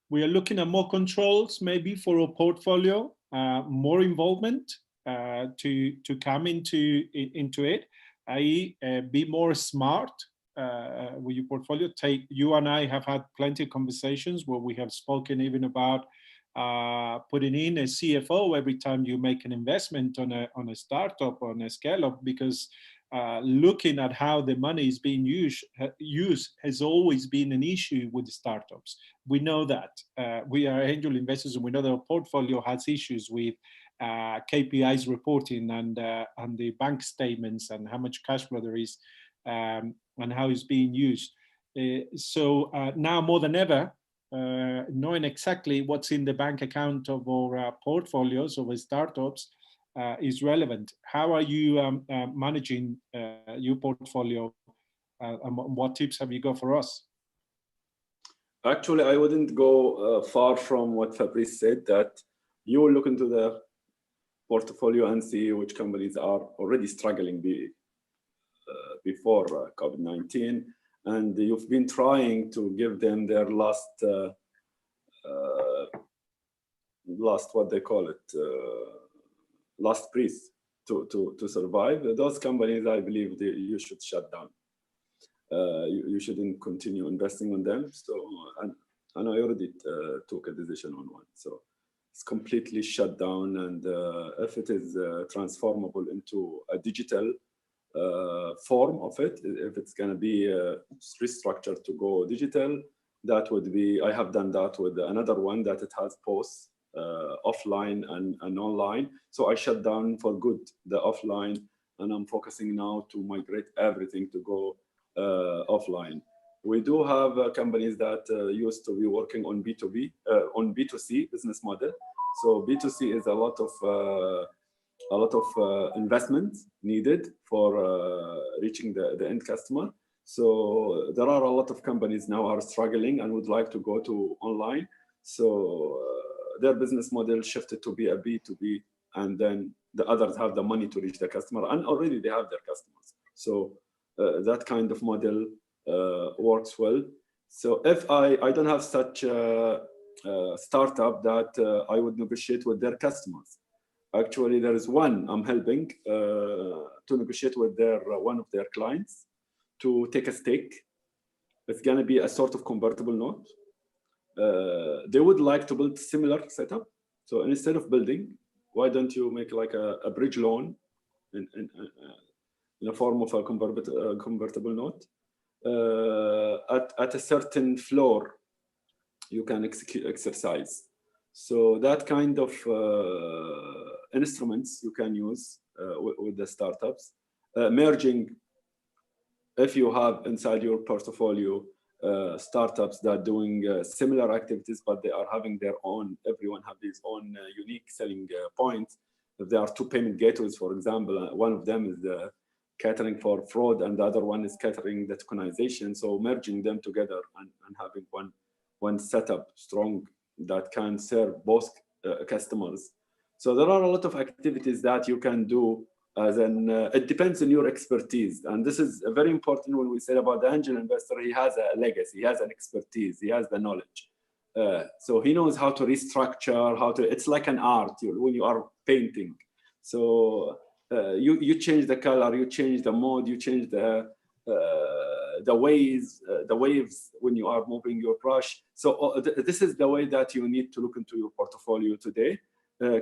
looking at more controls maybe for a portfolio, more involvement to come into it, i.e. Be more smart with your portfolio. You and I have had plenty of conversations where we have spoken even about putting in a CFO every time you make an investment on a startup, on a scale up, because looking at how the money is being used has always been an issue with the startups. We know that. We are angel investors, and we know that our portfolio has issues with KPIs reporting and the bank statements and how much cash flow there is and how it's being used. So now more than ever, knowing exactly what's in the bank account of our portfolios of our startups is relevant. How are you managing your portfolio, and what tips have you got for us? Actually, I wouldn't go far from what Fabrice said, that you will look into the portfolio and see which companies are already struggling before COVID-19, and you've been trying to give them their last what they call it, last breath to survive. Those companies, I believe, you should shut down. You shouldn't continue investing on them. So, and I already took a decision on one. So it's completely shut down. And if it is transformable into a digital form of it, if it's going to be restructured to go digital, that would be, I have done that with another one that it has posts offline and online. So I shut down for good the offline, and I'm focusing now to migrate everything to go offline. We do have companies that used to be working on B2B, on B2C business model. So B2C is a lot of investment needed for reaching the end customer. So there are a lot of companies now are struggling and would like to go to online. So their business model shifted to be a B2B, and then the others have the money to reach the customer, and already they have their customers. So that kind of model works well. So if I don't have such a startup that I would negotiate with their customers. Actually, there is one I'm helping to negotiate with one of their clients to take a stake. It's going to be a sort of convertible note. They would like to build similar setup. So instead of building, why don't you make like a bridge loan in a form of a convertible note? At a certain floor, you can exercise. So that kind of instruments you can use with the startups. Merging, if you have inside your portfolio startups that are doing similar activities, but they are having their own, everyone have his own unique selling points. If there are two payment gateways, for example, one of them is catering for fraud and the other one is catering the tokenization. So merging them together and having one setup strong that can serve both customers. So there are a lot of activities that you can do as an, it depends on your expertise. And this is very important when we say about the angel investor, he has a legacy, he has an expertise, he has the knowledge. So he knows how to restructure, how to, it's like an art when you are painting. So you change the color, you change the mode, you change the waves when you are moving your brush. So this is the way that you need to look into your portfolio today.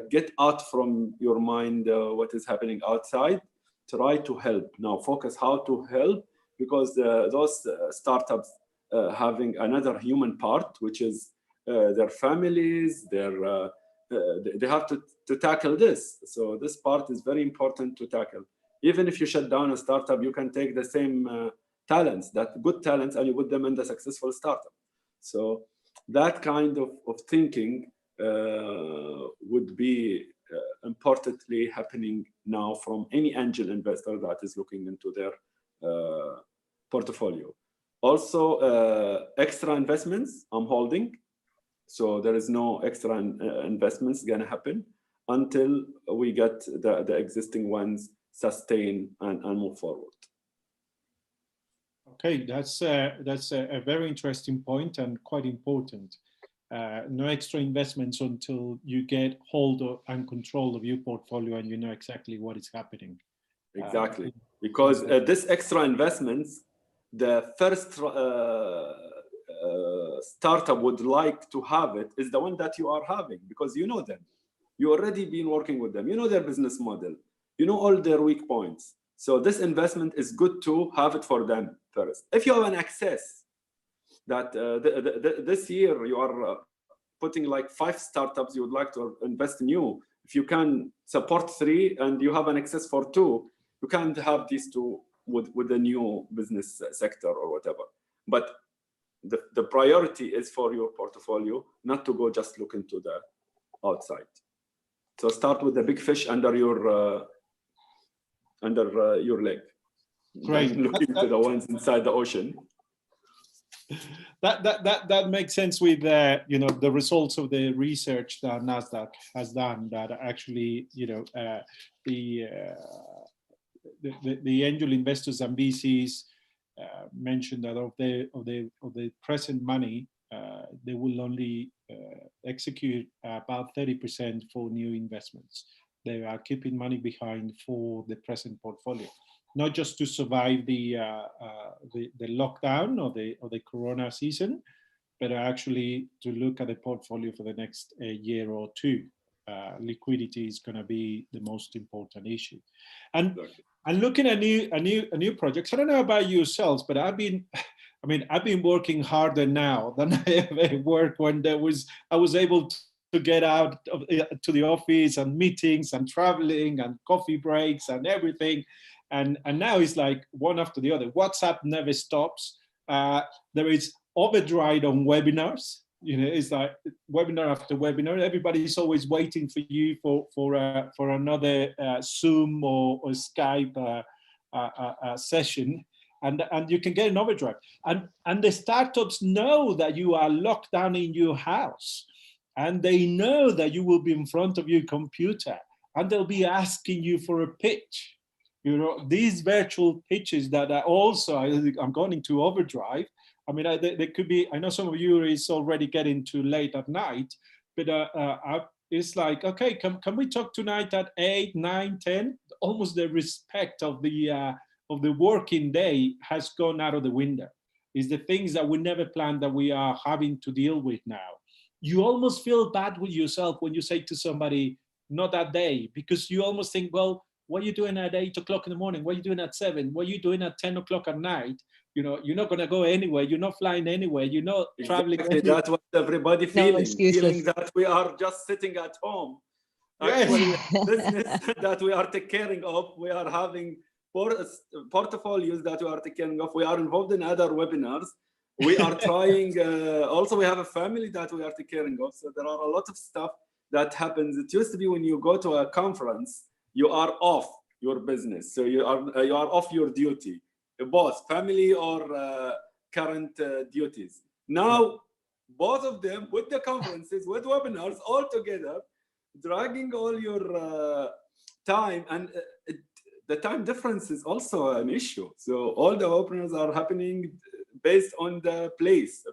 Get out from your mind what is happening outside. Try to help. Now focus how to help, because those startups having another human part, which is their families, they have to tackle this. So this part is very important to tackle. Even if you shut down a startup, you can take the same talents, that good talents, and you put them in the successful startup. So that kind of thinking would be importantly happening now from any angel investor that is looking into their portfolio. Also, extra investments I'm holding. So there is no extra investments gonna happen until we get the existing ones sustain and move forward. Okay, that's a very interesting point and quite important. No extra investments until you get hold of and control of your portfolio and you know exactly what is happening. Exactly, because this extra investments, the first startup would like to have it is the one that you are having, because you know them. You already been working with them. You know their business model. You know all their weak points. So this investment is good to have it for them first. If you have an access that this year you are putting like 5 startups you would like to invest in you, if you can support 3 and you have an access for 2, you can't have these 2 with the new business sector or whatever. But the priority is for your portfolio, not to go just look into the outside. So start with the big fish under your leg. Great. Look into the ones inside the ocean. That makes sense with you know, the results of the research that Nasdaq has done. That actually, you know, the angel investors and VCs mentioned that of the present money, they will only execute about 30% for new investments. They are keeping money behind for the present portfolio, not just to survive the lockdown or the Corona season, but actually to look at the portfolio for the next year or 2. Liquidity is going to be the most important issue, and looking at new projects. I don't know about yourselves, but I've been working harder now than I ever worked when I was able to get out to the office and meetings and traveling and coffee breaks and everything. And now it's like one after the other. WhatsApp never stops. There is overdrive on webinars. You know, it's like webinar after webinar. Everybody's always waiting for you for another Zoom or Skype session, and you can get an overdrive. And the startups know that you are locked down in your house, and they know that you will be in front of your computer, and they'll be asking you for a pitch. You know, these virtual pitches that are also, I'm going into overdrive. I mean, they could be, I know some of you is already getting too late at night, but it's like, okay, can we talk tonight at 8, 9, 10? Almost the respect of the working day has gone out of the window. It's the things that we never planned that we are having to deal with now. You almost feel bad with yourself when you say to somebody, not that day, because you almost think, well, what are you doing at 8 o'clock in the morning? What are you doing at 7? What are you doing at 10 o'clock at night? You know, you're not going to go anywhere. You're not flying anywhere. You're not traveling. Exactly. That's what everybody No feeling excuses. that we are just sitting at home. Yes. Actually, business that we are taking care of, we are having portfolios that we are taking care of. We are involved in other webinars. We are trying, also we have a family that we are taking care of. So there are a lot of stuff that happens. It used to be when you go to a conference, you are off your business. So you are off your duty, both family or current duties. Now, both of them with the conferences, with webinars all together, dragging all your time, and the time difference is also an issue. So all the webinars are happening based on the place.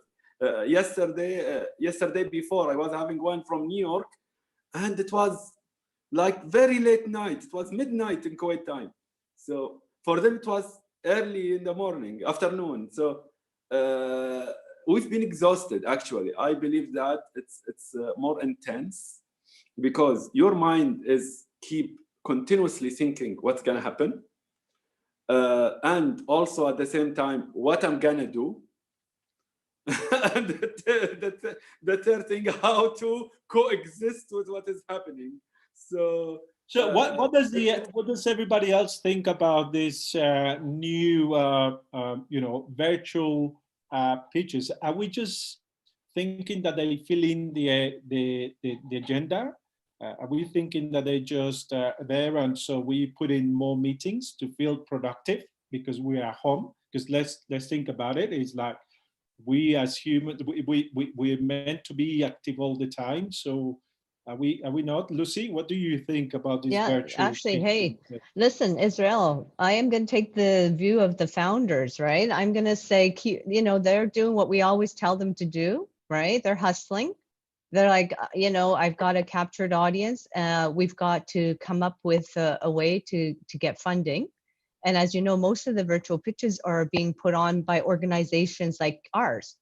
Yesterday before, I was having one from New York, and it was like very late night. It was midnight in Kuwait time. So for them, it was early in the morning, afternoon. So we've been exhausted, actually. I believe that it's more intense, because your mind is keep continuously thinking what's gonna happen, and also at the same time what I'm gonna do, and the third thing, how to coexist with what is happening. So what does everybody else think about this new virtual pitches? Are we just thinking that they fill in the agenda? Are we thinking that they just there, and so we put in more meetings to feel productive because we are home? Because let's think about it. It's like we as humans, we're meant to be active all the time. So are we not? Lucy, what do you think about this virtual? Actually, hey, listen, Israel, I am going to take the view of the founders, right? I'm going to say, they're doing what we always tell them to do, right? They're hustling. They're like, I've got a captured audience. We've got to come up with a way to get funding. And as you know, most of the virtual pitches are being put on by organizations like ours.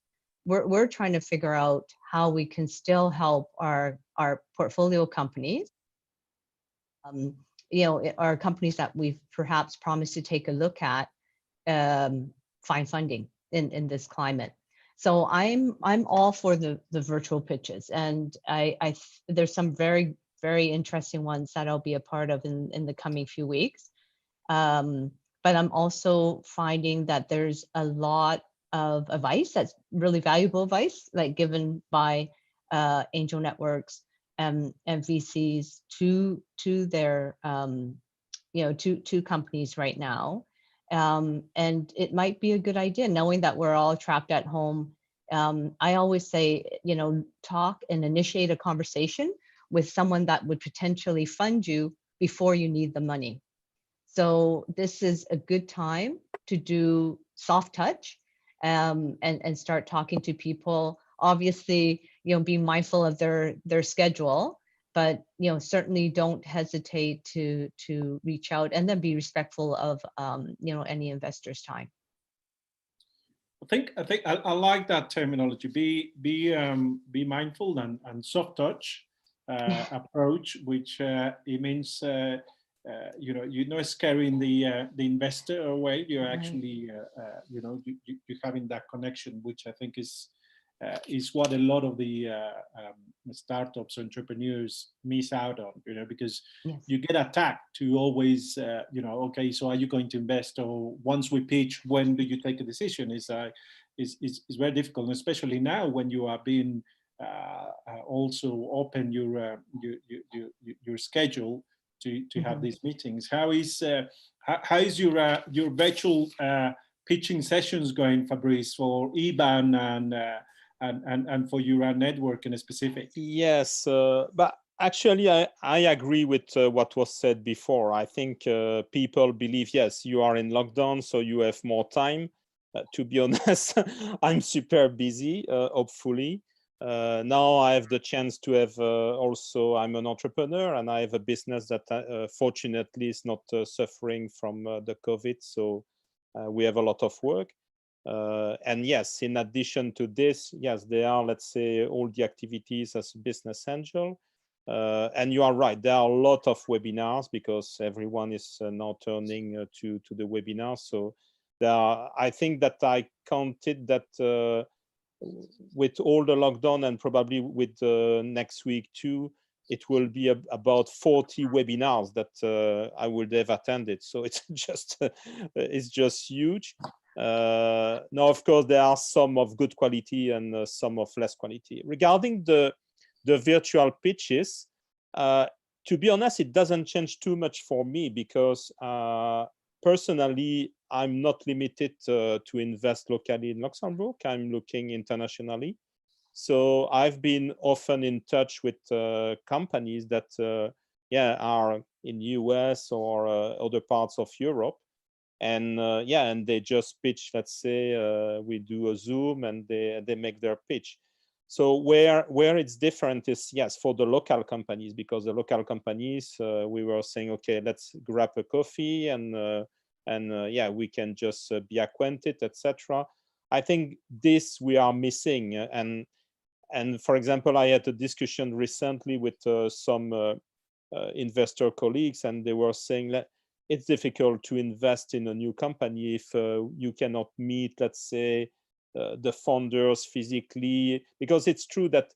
We're trying to figure out how we can still help our portfolio companies, our companies that we've perhaps promised to take a look at, find funding in this climate. So I'm all for the virtual pitches, and there's some very, very interesting ones that I'll be a part of in the coming few weeks. But I'm also finding that there's a lot of advice that's really valuable advice, like given by angel networks and VCs to their to companies right now. And it might be a good idea, knowing that we're all trapped at home. I always say, talk and initiate a conversation with someone that would potentially fund you before you need the money. So this is a good time to do soft touch and start talking to people. Obviously, be mindful of their schedule, but certainly don't hesitate to reach out, and then be respectful of any investor's time. I think I like that terminology. Be mindful and soft touch approach, which it means you're not scaring the investor away. You're actually you're having that connection, which I think is what a lot of the startups or entrepreneurs miss out on, because you get attacked to always, okay, so are you going to invest? Or once we pitch, when do you take a decision? Is very difficult, and especially now when you are being also open your schedule to have these meetings. How is your virtual pitching sessions going, Fabrice, for IBAN and for your network in a specific? Yes, but actually, I agree with what was said before. I think people believe, yes, you are in lockdown, so you have more time. To be honest, I'm super busy, hopefully. Now I have the chance to have also, I'm an entrepreneur, and I have a business that fortunately is not suffering from the COVID. So we have a lot of work. And yes, in addition to this, yes, there are, let's say, all the activities as a business angel. And you are right, there are a lot of webinars because everyone is now turning to the webinar. So there are, I think that I counted that with all the lockdown and probably with next week too, it will be about 40 webinars that I would have attended. So it's just huge. Now, of course, there are some of good quality and some of less quality. Regarding the virtual pitches, to be honest, it doesn't change too much for me because personally, I'm not limited to invest locally in Luxembourg. I'm looking internationally. So I've been often in touch with companies that are in US or other parts of Europe. And and they just pitch, let's say we do a Zoom and they make their pitch. So where it's different is, yes, for the local companies, because the local companies, we were saying, okay, let's grab a coffee and we can just be acquainted, etc. I think this we are missing. And for example, I had a discussion recently with some investor colleagues, and they were saying that it's difficult to invest in a new company if you cannot meet, let's say, the founders physically, because it's true that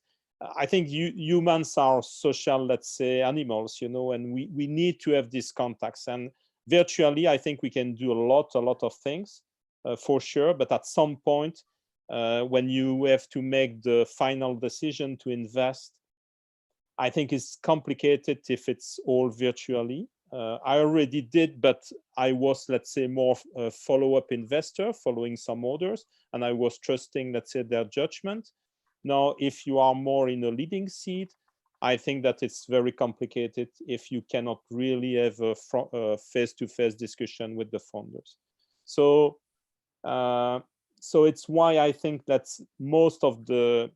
I think humans are social, let's say, animals, and we need to have these contacts. And virtually, I think we can do a lot of things for sure. But at some point, when you have to make the final decision to invest, I think it's complicated if it's all virtually. I already did, but I was, let's say, more a follow-up investor, following some orders, and I was trusting, let's say, their judgment. Now, if you are more in a leading seat, I think that it's very complicated if you cannot really have a face-to-face discussion with the founders. So, so it's why I think that most of the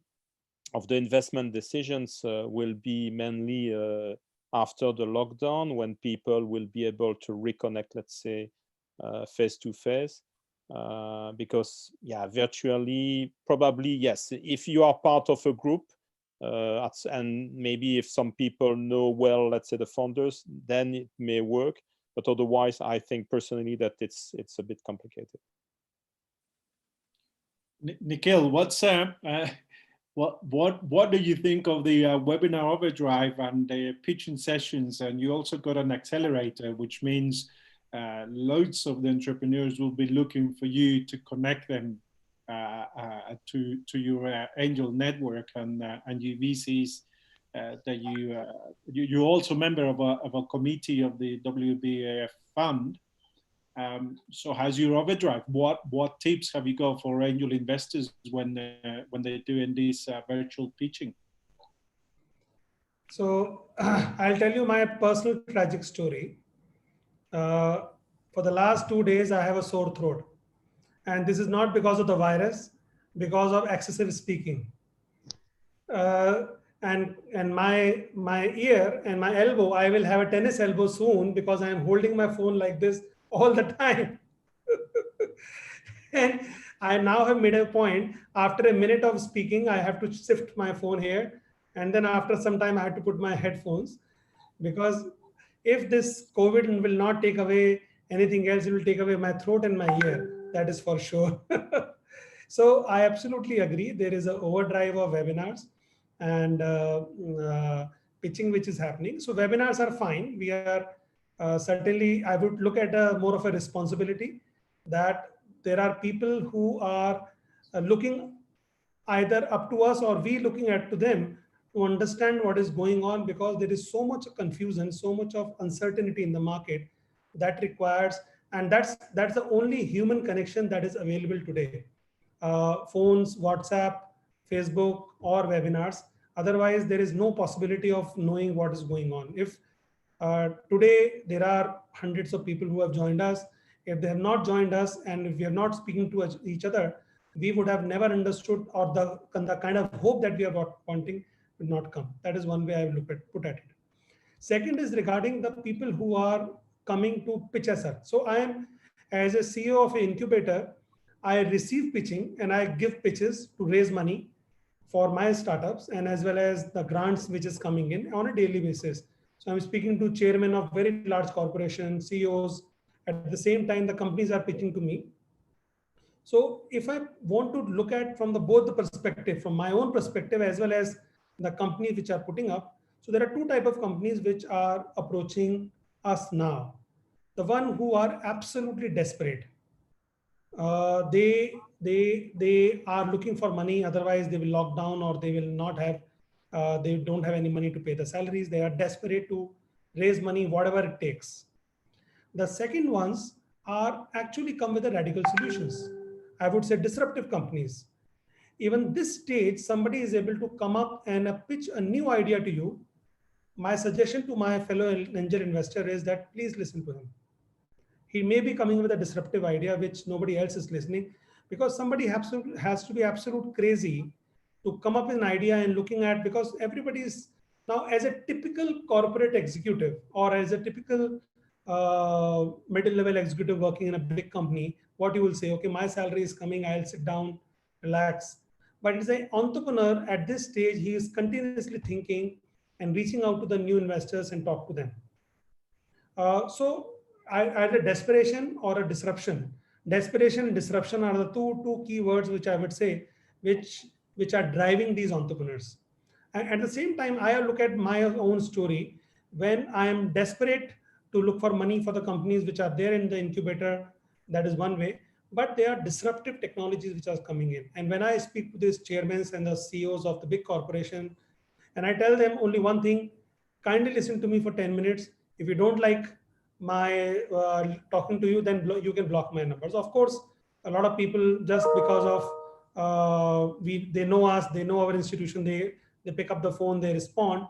investment decisions will be mainly after the lockdown, when people will be able to reconnect, let's say, face-to-face. Because, virtually, probably, yes, if you are part of a group, and maybe if some people know well, let's say, the founders, then it may work. But otherwise, I think personally that it's a bit complicated. Nikhil, what do you think of the webinar overdrive and the pitching sessions? And you also got an accelerator, which means loads of the entrepreneurs will be looking for you to connect them to your angel network and your VCs. That you're also a member of a committee of the WBAF fund. So how's your overdrive? What tips have you got for angel investors when they're doing this virtual pitching? So I'll tell you my personal tragic story. For the last 2 days, I have a sore throat. And this is not because of the virus, because of excessive speaking. And my ear and my elbow, I will have a tennis elbow soon because I am holding my phone like this all the time. And I now have made a point, after a minute of speaking, I have to shift my phone here. And then after some time, I have to put my headphones, because if this COVID will not take away anything else, it will take away my throat and my ear. That is for sure. So I absolutely agree. There is an overdrive of webinars and pitching which is happening. So webinars are fine. We are certainly, I would look at more of a responsibility, that there are people who are looking either up to us or we looking at to them to understand what is going on, because there is so much confusion, so much of uncertainty in the market that requires, and that's the only human connection that is available today. Phones, WhatsApp, Facebook, or webinars. Otherwise, there is no possibility of knowing what is going on. If today there are hundreds of people who have joined us, if they have not joined us and if we are not speaking to each other, we would have never understood, or the kind of hope that we are wanting would not come. That is one way I will put at it. Second is regarding the people who are coming to pitch us. So I am, as a CEO of an incubator, I receive pitching and I give pitches to raise money for my startups, and as well as the grants which is coming in on a daily basis. So I'm speaking to chairmen of very large corporations, CEOs. At the same time, the companies are pitching to me. So if I want to look at from the both the perspective, from my own perspective as well as the companies which are putting up, so there are two type of companies which are approaching us now. The one who are absolutely desperate. They are looking for money, otherwise they will lock down, or they will not have, they don't have any money to pay the salaries. They are desperate to raise money, whatever it takes. The second ones are actually come with the radical solutions. I would say disruptive companies. Even this stage, somebody is able to come up and pitch a new idea to you. My suggestion to my fellow angel investor is that please listen to him. He may be coming with a disruptive idea which nobody else is listening, because somebody has to be absolute crazy to come up with an idea and looking at, because everybody is now, as a typical corporate executive or as a typical middle level executive working in a big company, what you will say, okay, my salary is coming, I'll sit down, relax. But as an entrepreneur at this stage, he is continuously thinking and reaching out to the new investors and talk to them. So either desperation or a disruption. Desperation and disruption are the two key words which I would say, which are driving these entrepreneurs. And at the same time, I look at my own story when I am desperate to look for money for the companies which are there in the incubator. That is one way, but there are disruptive technologies which are coming in. And when I speak to these chairmen and the CEOs of the big corporation, and I tell them only one thing, kindly listen to me for 10 minutes. If you don't like my talking to you, then you can block my numbers. Of course, a lot of people, just because of they know us, they know our institution, they pick up the phone, they respond,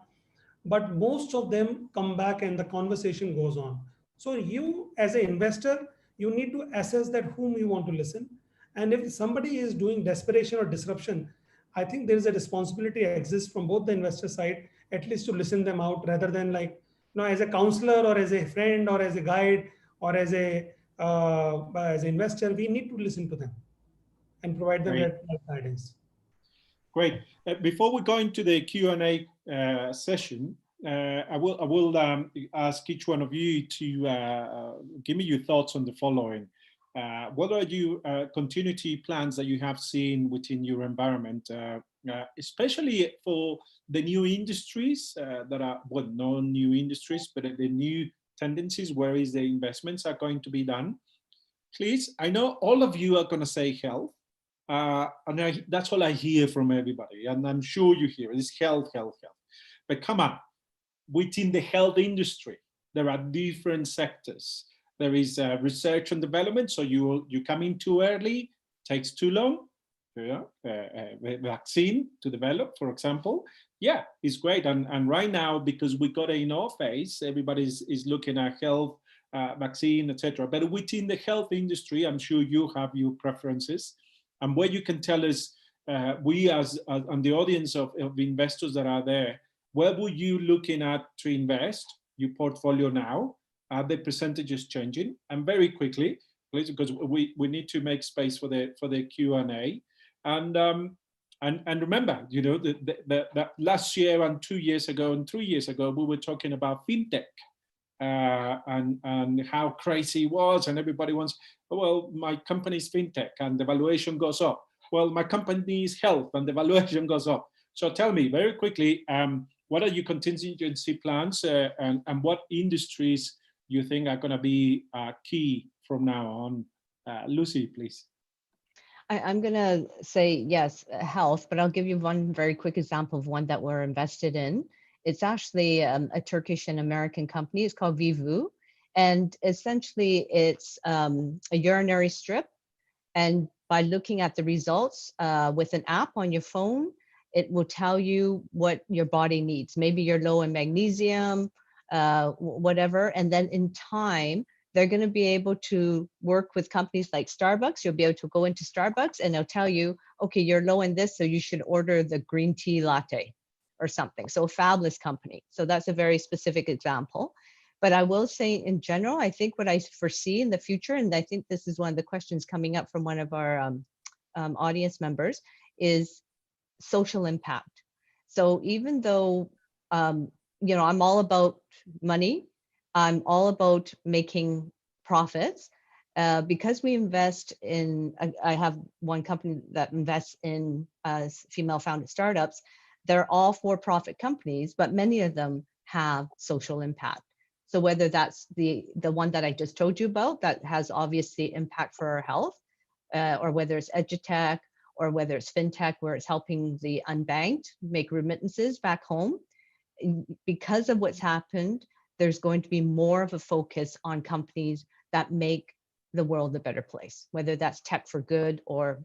but most of them come back and the conversation goes on. So you as an investor, you need to assess that whom you want to listen. And if somebody is doing desperation or disruption, I think there is a responsibility exists from both the investor side, at least to listen them out, rather than like, as a counselor or as a friend or as a guide or as an investor, we need to listen to them and provide them that guidance. Great. Before we go into the Q&A session, I will ask each one of you to give me your thoughts on the following. What are you continuity plans that you have seen within your environment, especially for the new industries that are, well, no new industries, but the new tendencies, where is the investments are going to be done? Please, I know all of you are going to say health. And that's all I hear from everybody, and I'm sure you hear it is health, health, health. But come on, within the health industry, there are different sectors. There is research and development, so you come in too early, takes too long. Vaccine to develop, for example, yeah, it's great. And right now, because we got it in our face, everybody is looking at health, vaccine, etc. But within the health industry, I'm sure you have your preferences. And where you can tell us, we as and the audience of investors that are there, where would you looking at to invest your portfolio now? Are the percentages changing? And very quickly, please, because we need to make space for the Q&A. And remember, that last year and 2 years ago and 3 years ago, we were talking about fintech. And how crazy it was, and everybody wants, well, my company's fintech and the valuation goes up. Well, my company is health and the valuation goes up. So tell me very quickly, what are your contingency plans and what industries you think are going to be key from now on? Lucy, please. I'm going to say yes, health, but I'll give you one very quick example of one that we're invested in. It's actually a Turkish and American company. It's called Vivu. And essentially, it's a urinary strip. And by looking at the results with an app on your phone, it will tell you what your body needs. Maybe you're low in magnesium, whatever. And then in time, they're going to be able to work with companies like Starbucks. You'll be able to go into Starbucks and they'll tell you, okay, you're low in this, so you should order the green tea latte or something. So a fabulous company. So that's a very specific example. But I will say in general, I think what I foresee in the future, and I think this is one of the questions coming up from one of our audience members, is social impact. So even though, you know, I'm all about money, I'm all about making profits, because we invest in, I have one company that invests in female-founded startups. They're all for-profit companies, but many of them have social impact. So whether that's the one that I just told you about that has obviously impact for our health, or whether it's edutech, or whether it's fintech where it's helping the unbanked make remittances back home, because of what's happened, there's going to be more of a focus on companies that make the world a better place, whether that's tech for good or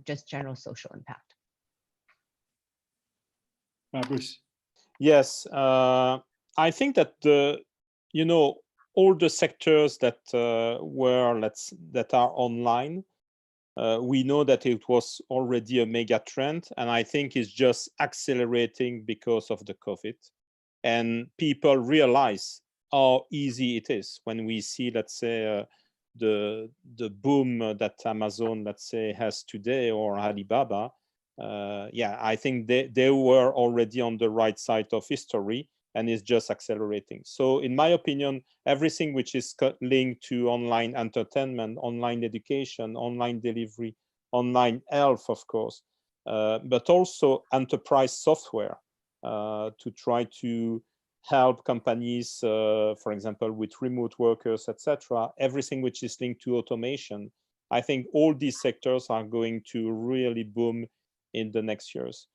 just general social impact. Bruce. Yes, I think that you know, all the sectors that that are online, we know that it was already a mega trend, and I think it's just accelerating because of the COVID. And people realize how easy it is when we see, let's say, the boom that Amazon, let's say, has today, or Alibaba. Yeah, I think they were already on the right side of history, and it's just accelerating. So in my opinion, everything which is linked to online entertainment, online education, online delivery, online health, of course, but also enterprise software, to try to help companies, for example, with remote workers, etc. Everything which is linked to automation. I think all these sectors are going to really boom in the next years.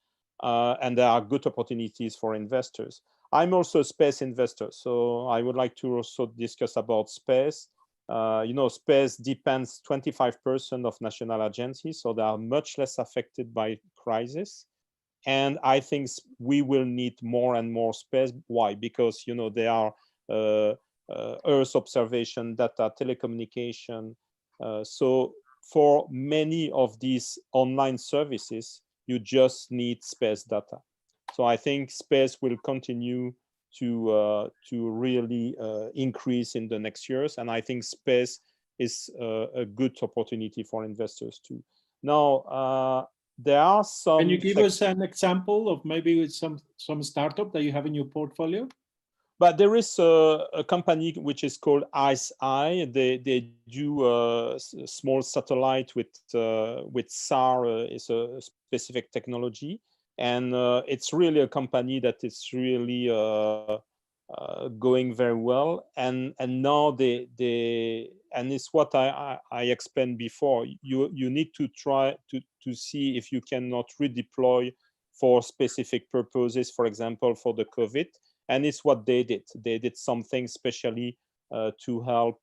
And there are good opportunities for investors. I'm also a space investor, so I would like to also discuss about space. You know, space depends 25% of national agencies, so they are much less affected by crisis. And I think we will need more and more space. Why? Because, you know, there are Earth observation data, telecommunication. So for many of these online services, you just need space data. So I think space will continue to really increase in the next years. And I think space is a good opportunity for investors too. Now, there are some. Can you give us an example of maybe some startup that you have in your portfolio? But there is a company which is called ICE. They do a small satellite with SAR. Is a specific technology, and it's really a company that is really going very well. And now and it's what I explained before. You need to try to see if you cannot redeploy for specific purposes, for example, for the COVID. And it's what they did. They did something specially to help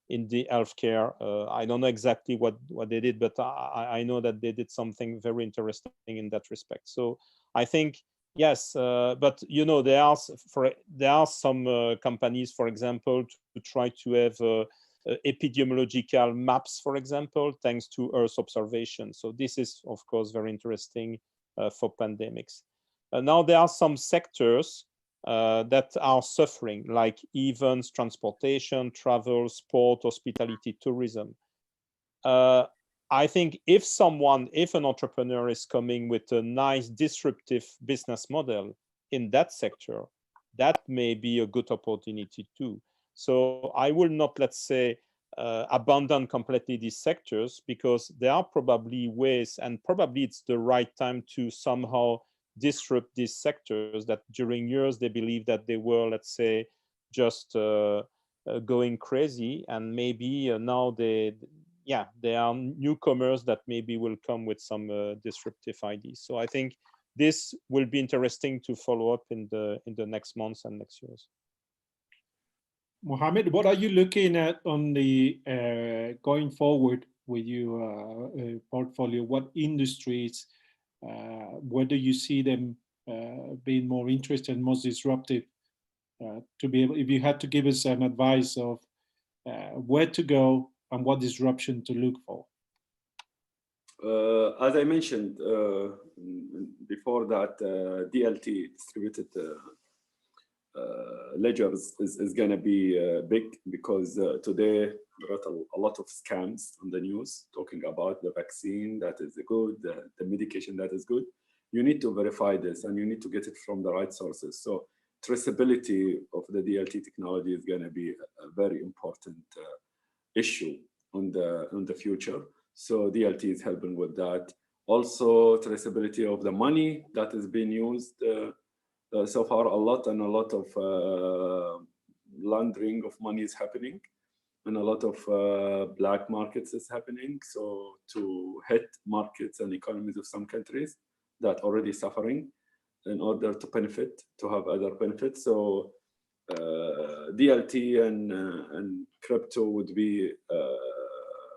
in the healthcare. I don't know exactly what they did, but I know that they did something very interesting in that respect. So I think, yes, but you know, there are some companies, for example, to try to have epidemiological maps, for example, thanks to Earth observation. So this is, of course, very interesting for pandemics. Now there are some sectors that are suffering, like events, transportation, travel, sport, hospitality, tourism. I think if an entrepreneur is coming with a nice disruptive business model in that sector, that may be a good opportunity too. So I will not, let's say, abandon completely these sectors, because there are probably ways, and probably it's the right time to somehow disrupt these sectors that during years they believe that they were, let's say, just going crazy, and maybe now there are newcomers that maybe will come with some disruptive ideas. So I think this will be interesting to follow up in the next months and next years. Mohammed, what are you looking at on the going forward with your portfolio? What industries? Where do you see them being more interested and most disruptive? To be able, if you had to give us an advice of where to go and what disruption to look for. As I mentioned before that, DLT, distributed ledgers is going to be big, because today there are a lot of scams on the news talking about the vaccine that is good, the medication that is good. You need to verify this, and you need to get it from the right sources. So traceability of the DLT technology is going to be a very important issue on the future. So DLT is helping with that. Also, traceability of the money that is being used. So far, a lot of laundering of money is happening, and a lot of black markets is happening. So to hit markets and economies of some countries that are already suffering, in order to benefit, to have other benefits. So DLT and crypto would be,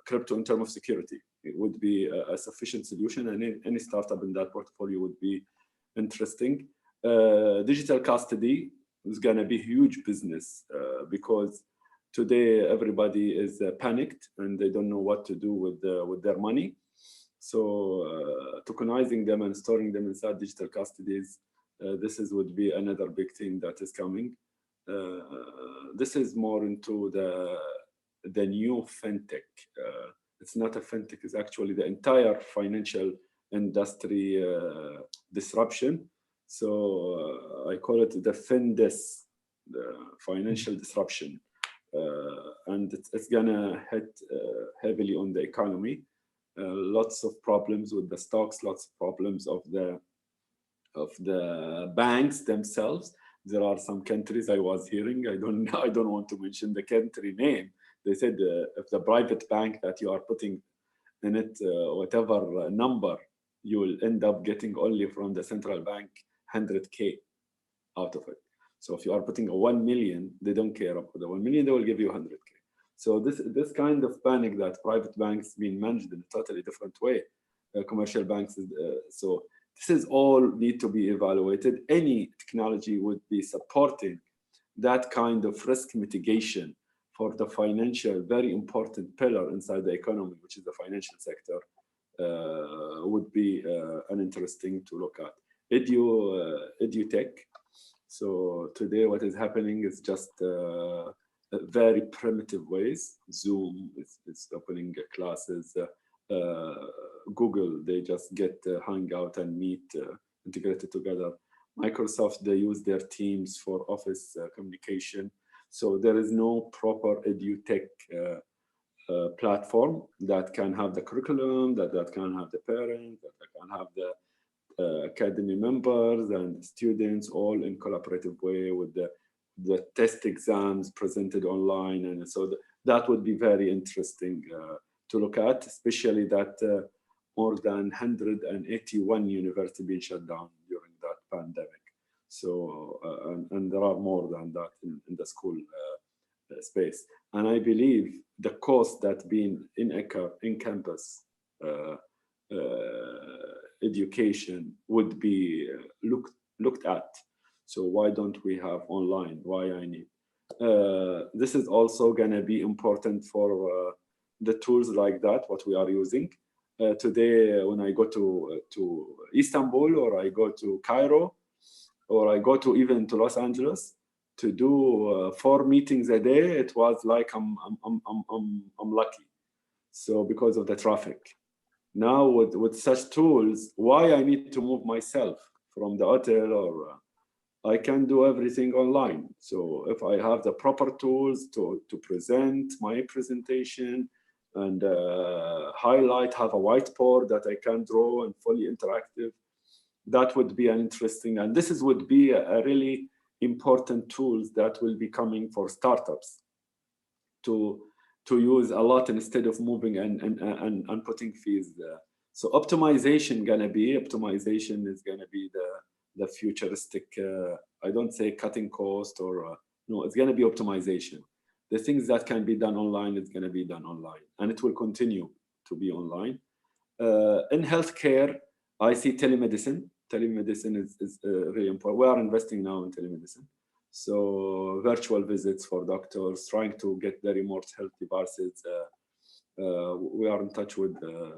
crypto in terms of security, it would be a sufficient solution, and any startup in that portfolio would be interesting. Digital custody is going to be huge business, because today everybody is panicked and they don't know what to do with their money. So tokenizing them and storing them inside digital custodies, would be another big thing that is coming. This is more into the new fintech. It's not a fintech, it's actually the entire financial industry disruption. So I call it the FinDis, the financial disruption. And it's gonna hit heavily on the economy. Lots of problems with the stocks, lots of problems of the banks themselves. There are some countries I was hearing, I don't want to mention the country name. They said if the private bank that you are putting in it, whatever number, you will end up getting only from the central bank 100K out of it. So if you are putting a 1 million, they don't care about the 1 million, they will give you 100K. So this kind of panic that private banks being managed in a totally different way, commercial banks. So this is all need to be evaluated. Any technology would be supporting that kind of risk mitigation for the financial, very important pillar inside the economy, which is the financial sector, would be an interesting to look at. EduTech. So today what is happening is just very primitive ways. Zoom is opening classes. Google, they just get Hangout and Meet integrated together. Microsoft, they use their Teams for office communication. So there is no proper EduTech platform that can have the curriculum, that can have the parents, that can have the academy members and students all in collaborative way with the test exams presented online. And so that would be very interesting to look at, especially that more than 181 universities being shut down during that pandemic. So, and there are more than that in the school space. And I believe the cost that being in campus education would be looked at. So why don't we have online? Why I need? This is also going to be important for the tools like that, what we are using. Today, when I go to Istanbul, or I go to Cairo, or I go to even to Los Angeles to do 4 meetings a day, it was like I'm lucky. So because of the traffic. Now with such tools, why I need to move myself from the hotel, or I can do everything online. So if I have the proper tools to present my presentation and highlight, have a whiteboard that I can draw and fully interactive, that would be an interesting, and this would be a really important tools that will be coming for startups to use a lot instead of moving and putting fees there. So optimization is gonna be the futuristic, I don't say cutting cost or, no, it's gonna be optimization. The things that can be done online, it's gonna be done online, and it will continue to be online. In healthcare, I see telemedicine. Telemedicine is really important. We are investing now in telemedicine. So virtual visits for doctors, trying to get the remote health devices. We are in touch with a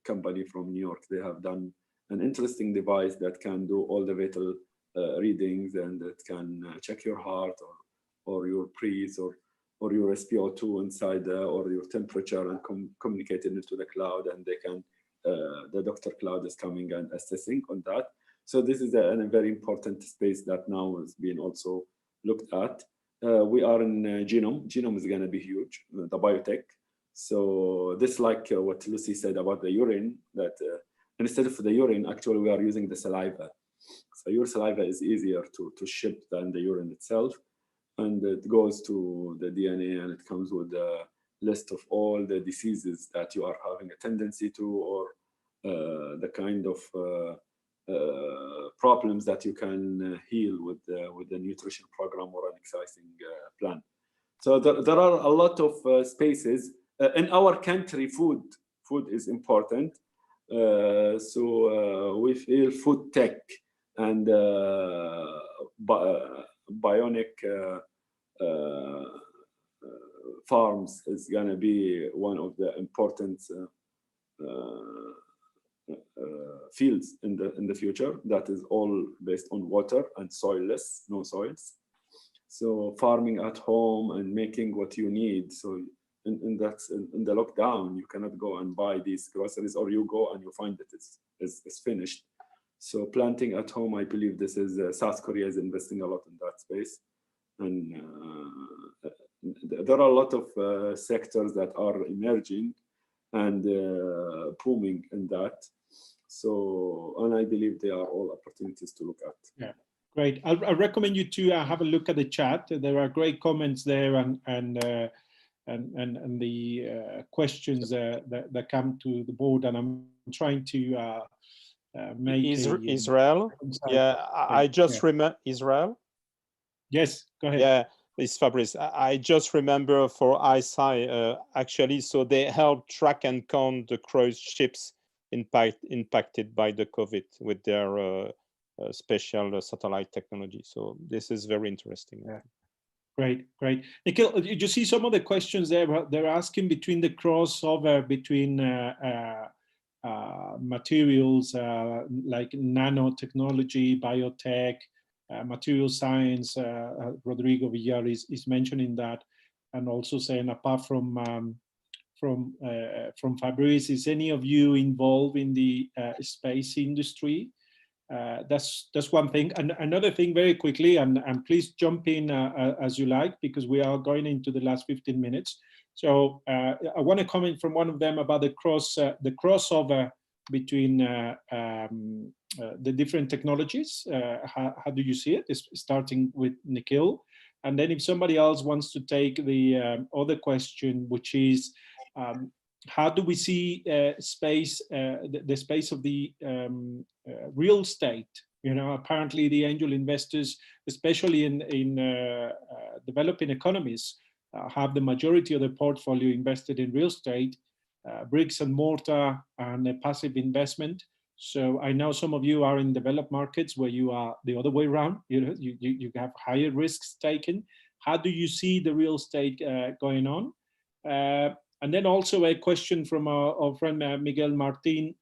company from New York. They have done an interesting device that can do all the vital readings, and it can check your heart or your breath or your SpO2 inside or your temperature, and communicate it into the cloud, and they can the doctor cloud is coming and assessing on that. So this is a very important space that now is being also looked at. We are in genome. Genome is going to be huge, the biotech. So this, like what Lucy said about the urine, that instead of the urine, actually we are using the saliva. So your saliva is easier to ship than the urine itself. And it goes to the DNA, and it comes with a list of all the diseases that you are having a tendency to, or the kind of problems that you can heal with the nutrition program or an exercising plan. So there are a lot of spaces. In our country, food is important. So we feel food tech and bionic farms is going to be one of the important fields in the future. That is all based on water and soilless, no soils. So farming at home and making what you need. So in the lockdown, you cannot go and buy these groceries, or you go and you find that it's finished. So planting at home, I believe this is South Korea is investing a lot in that space. And there are a lot of sectors that are emerging and booming in that. So, and I believe they are all opportunities to look at. Yeah, great. I recommend you to have a look at the chat. There are great comments there, and the questions that come to the board. And I'm trying to make Israel. Yeah, I just remember Israel. Yes, go ahead. Yeah, it's Fabrice. I just remember for ISI, actually, so they help track and count the cruise ships impacted by the COVID with their special satellite technology. So this is very interesting. Yeah. Great. Nikhil, you see some of the questions there. They're asking between the crossover between materials like nanotechnology, biotech, material science. Rodrigo Villar is mentioning that, and also saying, apart from Fabrice, is any of you involved in the space industry? That's one thing. And another thing, very quickly, and please jump in as you like, because we are going into the last 15 minutes. So I want to comment from one of them about the crossover between the different technologies. How do you see it? It's starting with Nikhil. And then if somebody else wants to take the other question, which is, how do we see space, the space of the real estate? You know, apparently the angel investors, especially in developing economies, have the majority of their portfolio invested in real estate, bricks and mortar, and passive investment. So I know some of you are in developed markets where you are the other way around. You know, you have higher risks taken. How do you see the real estate going on? And then also a question from our friend Miguel Martin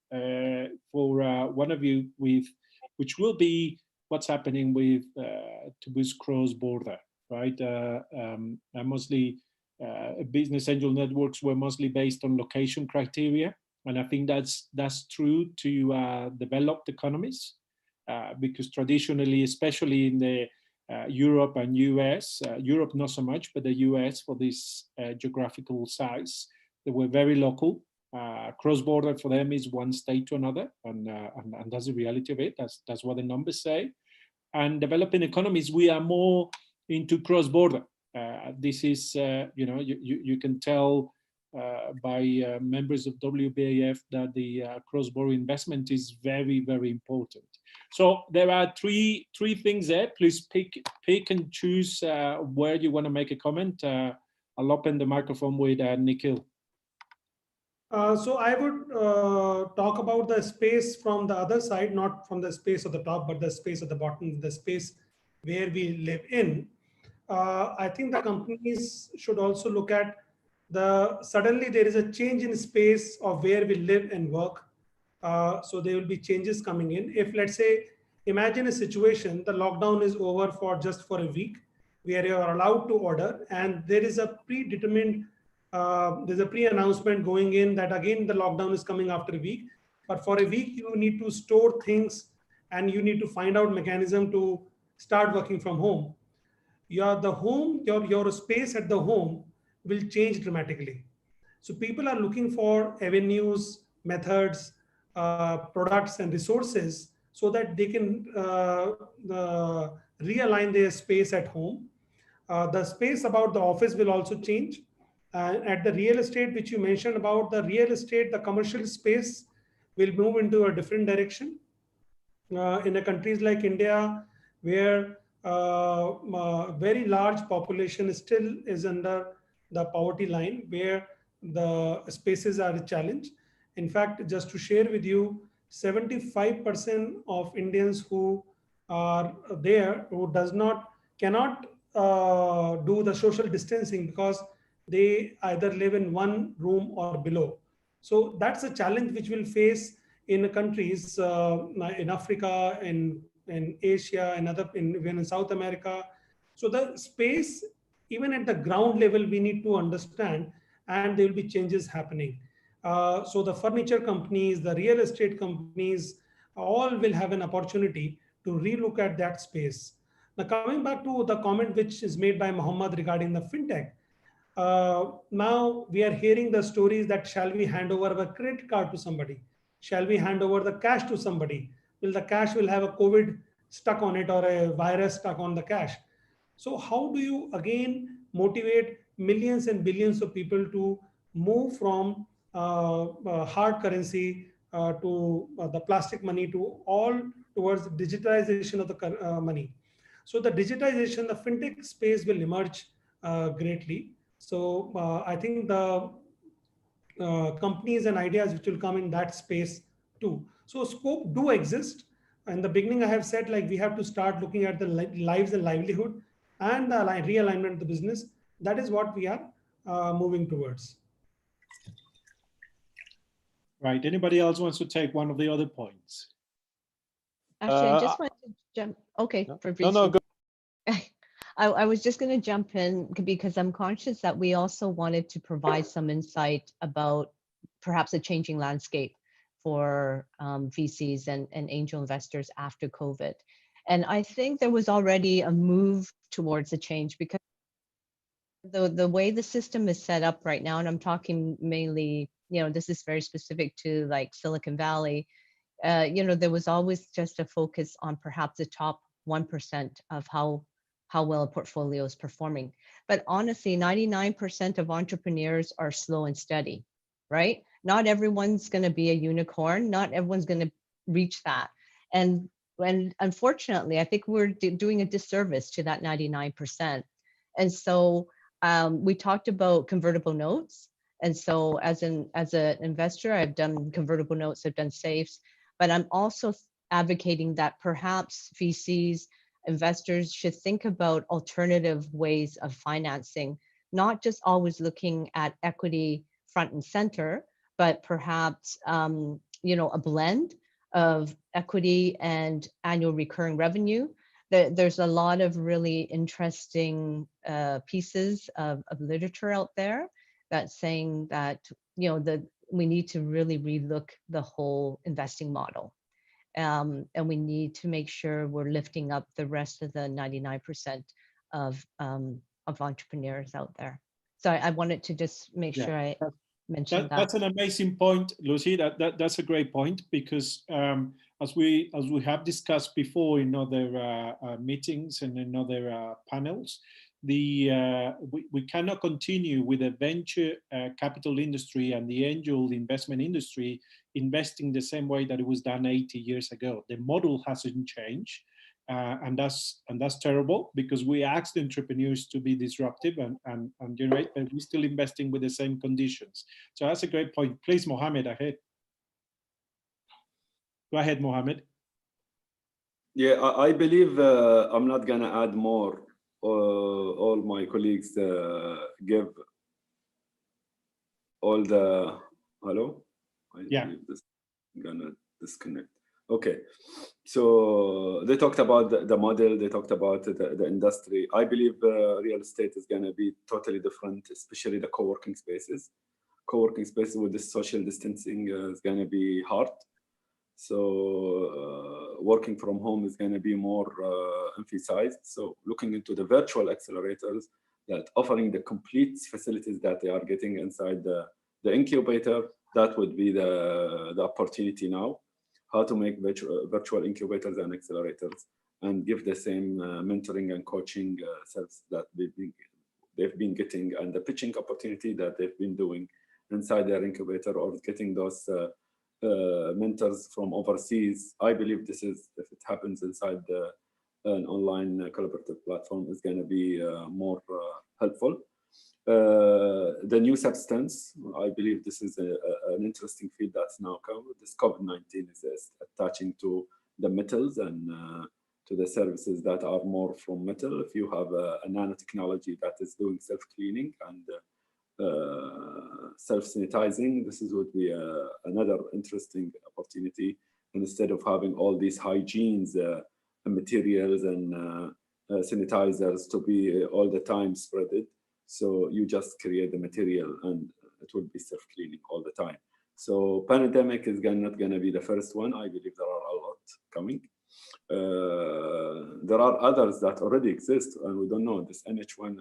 for one of you, which will be what's happening with to boost cross-border, right? Mostly business angel networks were mostly based on location criteria, and I think that's true to developed economies, because traditionally, especially in the Europe and US, Europe not so much, but the US for this geographical size, they were very local. Cross-border for them is one state to another, and that's the reality of it. That's what the numbers say. And developing economies, we are more into cross-border. This is, you can tell by members of WBAF that the cross-border investment is very, very important. So there are three things there. Please pick and choose where you want to make a comment. I'll open the microphone with Nikhil. So I would talk about the space from the other side, not from the space at the top, but the space at the bottom, the space where we live in. I think the companies should also look at suddenly there is a change in space of where we live and work. So there will be changes coming in. If let's say imagine a situation, the lockdown is over for just for a week, where you are allowed to order, and there is a predetermined, there's a pre-announcement going in that again the lockdown is coming after a week. But for a week, you need to store things and you need to find out mechanism to start working from home. Your space at the home will change dramatically. So people are looking for avenues, methods, products, and resources so that they can realign their space at home. The space about the office will also change. At the real estate, which you mentioned about the real estate, the commercial space will move into a different direction. In countries like India, where very large population still is under the poverty line, where the spaces are a challenge. In fact, just to share with you, 75% of Indians who are there who cannot do the social distancing because they either live in one room or below. So that's a challenge which we'll face in countries in Africa, in Asia, and even in South America. So the space, even at the ground level, we need to understand, and there will be changes happening. So the furniture companies, the real estate companies, all will have an opportunity to relook at that space. Now, coming back to the comment which is made by Mohammed regarding the fintech, now we are hearing the stories that shall we hand over our credit card to somebody? Shall we hand over the cash to somebody? Will the cash will have a COVID stuck on it or a virus stuck on the cash? So how do you again motivate millions and billions of people to move from hard currency to the plastic money to all towards digitalization of the money? So the digitization, the fintech space will emerge greatly. So I think the companies and ideas which will come in that space too. So scope do exist. In the beginning, I have said like we have to start looking at the lives and livelihood and the realignment of the business. That is what we are moving towards. Right. Anybody else wants to take one of the other points? Actually, I just wanted to jump. Okay, No, go. I was just going to jump in because I'm conscious that we also wanted to provide some insight about perhaps a changing landscape for VCs and angel investors after COVID. And I think there was already a move towards a change because the way the system is set up right now, and I'm talking mainly, this is very specific to like Silicon Valley, there was always just a focus on perhaps the top 1% of how well a portfolio is performing. But honestly, 99% of entrepreneurs are slow and steady, right? Not everyone's going to be a unicorn. Not everyone's going to reach that. And unfortunately, I think we're doing a disservice to that 99%. And so we talked about convertible notes. And so as an investor, I've done convertible notes, I've done safes, but I'm also advocating that perhaps VCs, investors should think about alternative ways of financing, not just always looking at equity front and center, but perhaps a blend of equity and annual recurring revenue. There's a lot of really interesting pieces of literature out there that's saying that we need to really relook the whole investing model. And we need to make sure we're lifting up the rest of the 99% of entrepreneurs out there. So I wanted to just make sure I mentioned that. That's an amazing point, Lucy. That's a great point because as we have discussed before in other meetings and in other panels, we cannot continue with the venture capital industry and the angel investment industry investing the same way that it was done 80 years ago. The model hasn't changed, and that's terrible because we asked the entrepreneurs to be disruptive and generate, but we're still investing with the same conditions. So that's a great point. Please, Mohammed, ahead. Go ahead, Mohammed. Yeah, I believe I'm not gonna add more. All my colleagues give all the hello. Yeah. This gonna disconnect. Okay. So they talked about the model, they talked about the industry. I believe real estate is going to be totally different, especially the co-working spaces. Co-working spaces with this social distancing is going to be hard. So working from home is going to be more emphasized. So looking into the virtual accelerators that offering the complete facilities that they are getting inside the incubator, that would be the opportunity now. How to make virtual incubators and accelerators and give the same mentoring and coaching service that they've been getting, and the pitching opportunity that they've been doing inside their incubator, or getting those mentors from overseas. I believe this is, if it happens inside an online collaborative platform, is going to be more helpful. The new substance, I believe this is an interesting field that's now covered. This COVID-19 is attaching to the metals and to the services that are more from metal. If you have a nanotechnology that is doing self-cleaning and self-sanitizing, this would be another interesting opportunity. Instead of having all these hygienes materials and sanitizers to be all the time spreaded, so you just create the material and it will be self-cleaning all the time. So pandemic is not going to be the first one. I believe there are a lot coming. There are others that already exist and we don't know. This N1H1,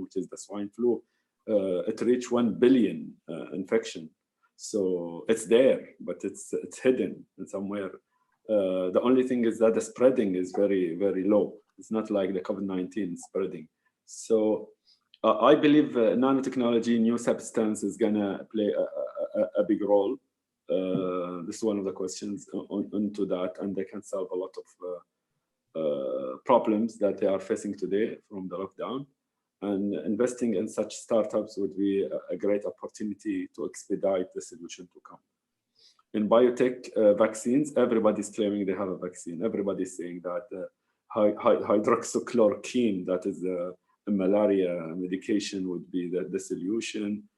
which is the swine flu, it reached 1 billion infection. So it's there, but it's hidden somewhere. The only thing is that the spreading is very, very low. It's not like the COVID-19 spreading. So I believe nanotechnology, new substance is going to play a big role. This is one of the questions into that, and they can solve a lot of problems that they are facing today from the lockdown. And investing in such startups would be a great opportunity to expedite the solution to come. In biotech vaccines, everybody's claiming they have a vaccine. Everybody's saying that hydroxychloroquine, that is a malaria medication, would be the solution.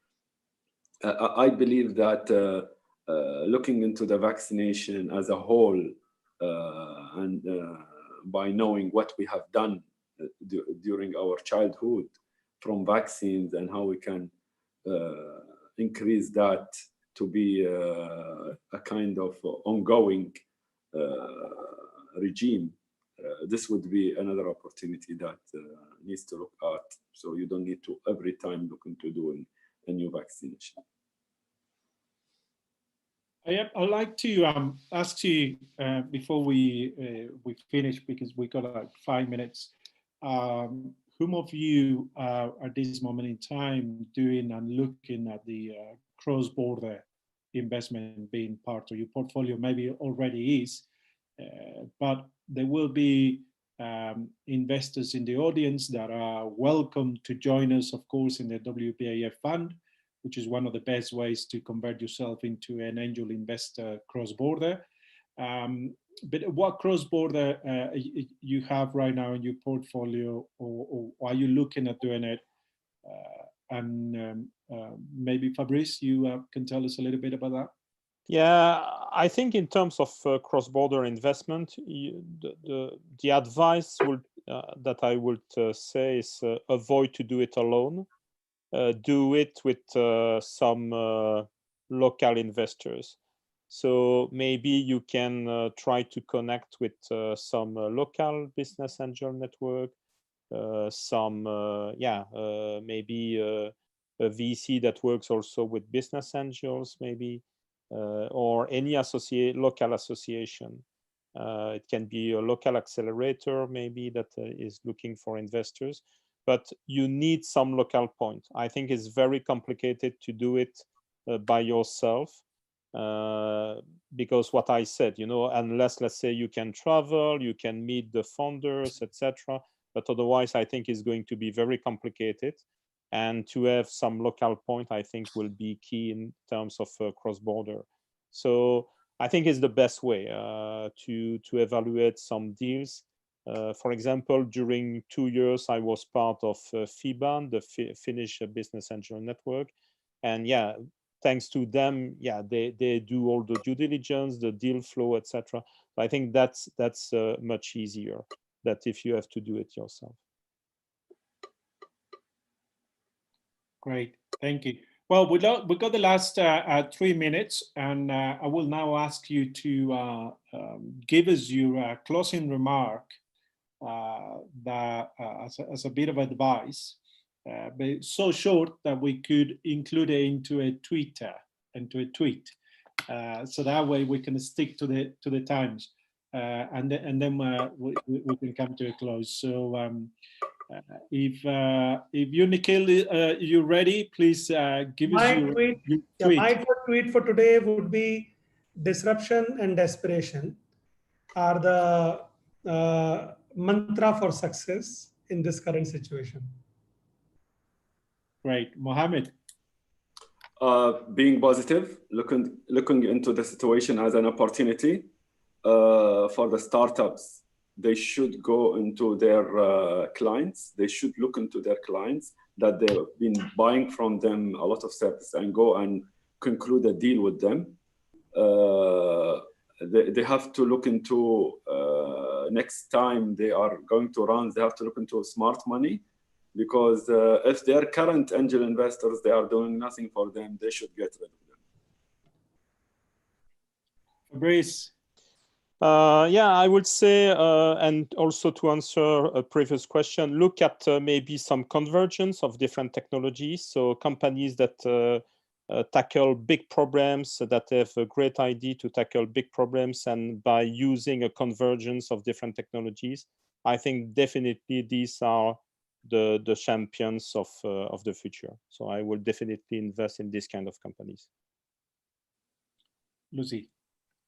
I believe that looking into the vaccination as a whole and by knowing what we have done during our childhood from vaccines and how we can increase that to be a kind of ongoing regime, this would be another opportunity that needs to look at. So you don't need to every time look into doing a new vaccination. I'd like to ask you before we finish, because we got like 5 minutes. Whom of you at this moment in time doing and looking at the cross-border investment being part of your portfolio? Maybe already is, but there will be investors in the audience that are welcome to join us, of course, in the WBAF fund, which is one of the best ways to convert yourself into an angel investor cross-border. But what cross-border you have right now in your portfolio, or are you looking at doing it? And maybe Fabrice, you can tell us a little bit about that. Yeah, I think in terms of cross-border investment, the advice that I would say is avoid to do it alone. Do it with some local investors. So maybe you can try to connect with some local business angel network, maybe a VC that works also with business angels, maybe, or any local association. It can be a local accelerator, maybe, that is looking for investors. But you need some local point. I think it's very complicated to do it by yourself because what I said, unless, let's say, you can travel, you can meet the founders, etc. But otherwise, I think it's going to be very complicated. And to have some local point, I think, will be key in terms of cross-border. So I think it's the best way to evaluate some deals. For example, during 2 years, I was part of FIBAN, the Finnish Business Angel Network. And yeah, thanks to them, yeah, they do all the due diligence, the deal flow, etc. I think that's much easier than if you have to do it yourself. Great, thank you. Well, we got the last 3 minutes, and I will now ask you to give us your closing remark that as a bit of advice, but so short that we could include it into a tweet, so that way we can stick to the times, and then we can come to a close. So if you, Nikhil, you're ready, please give us your tweet. My tweet for today would be: disruption and desperation are the mantra for success in this current situation. Great. Mohammed? Being positive, looking into the situation as an opportunity for the startups. They should go into their clients. They should look into their clients that they've been buying from them a lot of services and go and conclude a deal with them. They have to look into next time they are going to run, they have to look into smart money, because if their current angel investors, they are doing nothing for them, they should get rid of them. Fabrice? Yeah, I would say, and also to answer a previous question, look at maybe some convergence of different technologies. So companies that tackle big problems, that have a great idea to tackle big problems, and by using a convergence of different technologies, I think definitely these are the champions of the future. So I will definitely invest in this kind of companies. Lucy?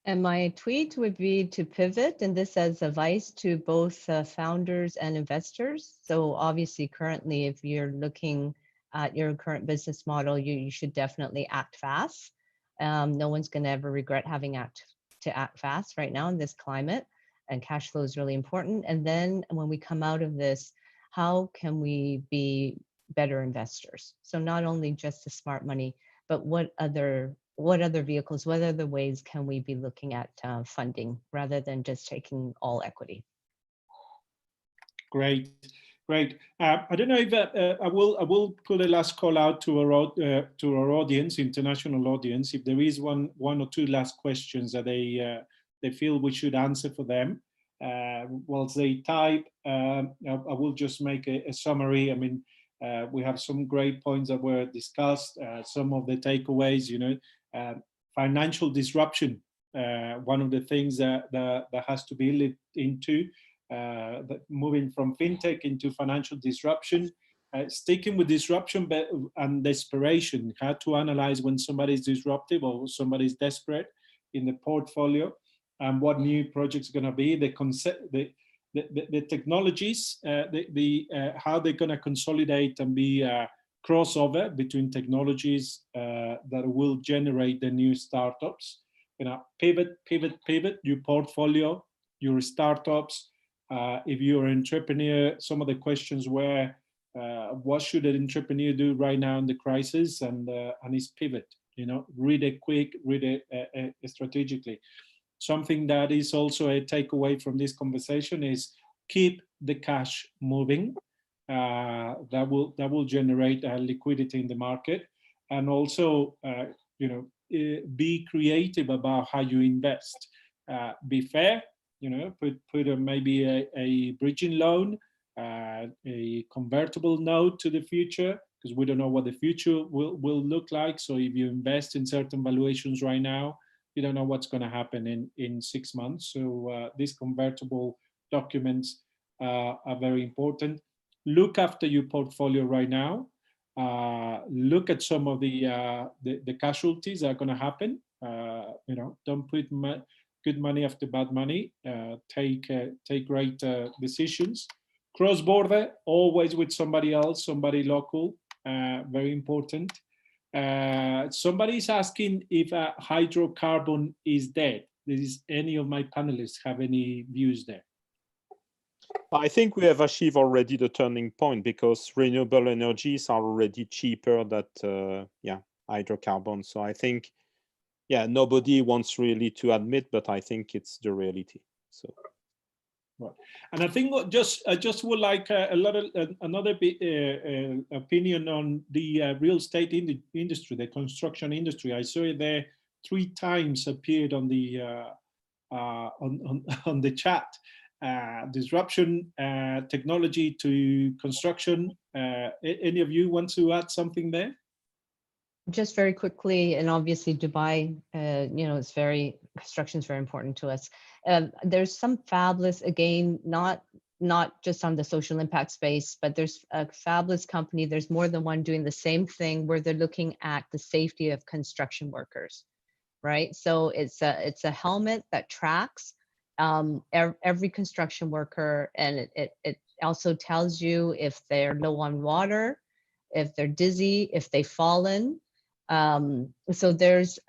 And my tweet would be to pivot, and this as advice to both founders and investors. So obviously, currently, if you're looking at your current business model, you should definitely act fast. No one's going to ever regret having to act fast right now in this climate, and cash flow is really important. And then when we come out of this, how can we be better investors? So not only just the smart money, but what other vehicles, what other ways can we be looking at funding rather than just taking all equity? Great. I don't know if I will put a last call out to our audience, international audience. If there is one or two last questions that they feel we should answer for them, whilst they type, I will just make a summary. I mean, we have some great points that were discussed. Some of the takeaways, financial disruption, one of the things that has to be looked into, moving from fintech into financial disruption, sticking with disruption and desperation, how to analyze when somebody's disruptive or somebody's desperate in the portfolio, and what new projects are going to be, the concept, the technologies, how they're going to consolidate and be crossover between technologies that will generate the new startups. Pivot your portfolio, your startups. If you're an entrepreneur, some of the questions were, what should an entrepreneur do right now in the crisis? And is pivot. Read it quick, read it strategically. Something that is also a takeaway from this conversation is keep the cash moving. That will generate liquidity in the market, and also be creative about how you invest. Be fair. Put maybe a bridging loan, a convertible note to the future, because we don't know what the future will look like. So if you invest in certain valuations right now, you don't know what's going to happen in 6 months. So these convertible documents are very important. Look after your portfolio right now. Look at some of the casualties that are going to happen. Don't put good money after bad money. Take great decisions. Cross-border, always with somebody else, somebody local, very important. Somebody's asking if hydrocarbon is dead. Does any of my panelists have any views there? I think we have achieved already the turning point, because renewable energies are already cheaper than hydrocarbons. So I think, yeah, nobody wants really to admit, but I think it's the reality. So. Right. And I think I just would like another opinion on the real estate industry, the construction industry. I saw it there 3 times appeared on the on the chat. Disruption, technology to construction. Any of you want to add something there? Just very quickly, and obviously Dubai, you know, construction is very important to us. There's some fabulous, again, not just on the social impact space, but there's a fabulous company. There's more than one doing the same thing where they're looking at the safety of construction workers, right? So it's a helmet that tracks every construction worker, and it also tells you if they're low on water, if they're dizzy, if they've fallen. So there's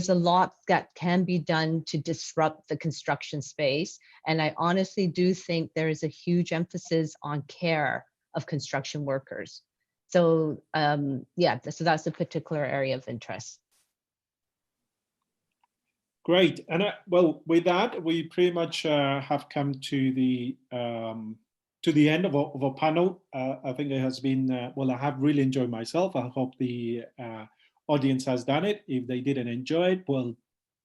a lot that can be done to disrupt the construction space. And I honestly do think there is a huge emphasis on care of construction workers. So yeah, so that's a particular area of interest. Great. And well, with that, we pretty much have come to the end of our panel. I think it has been, well, I have really enjoyed myself. I hope the audience has done it. If they didn't enjoy it, well,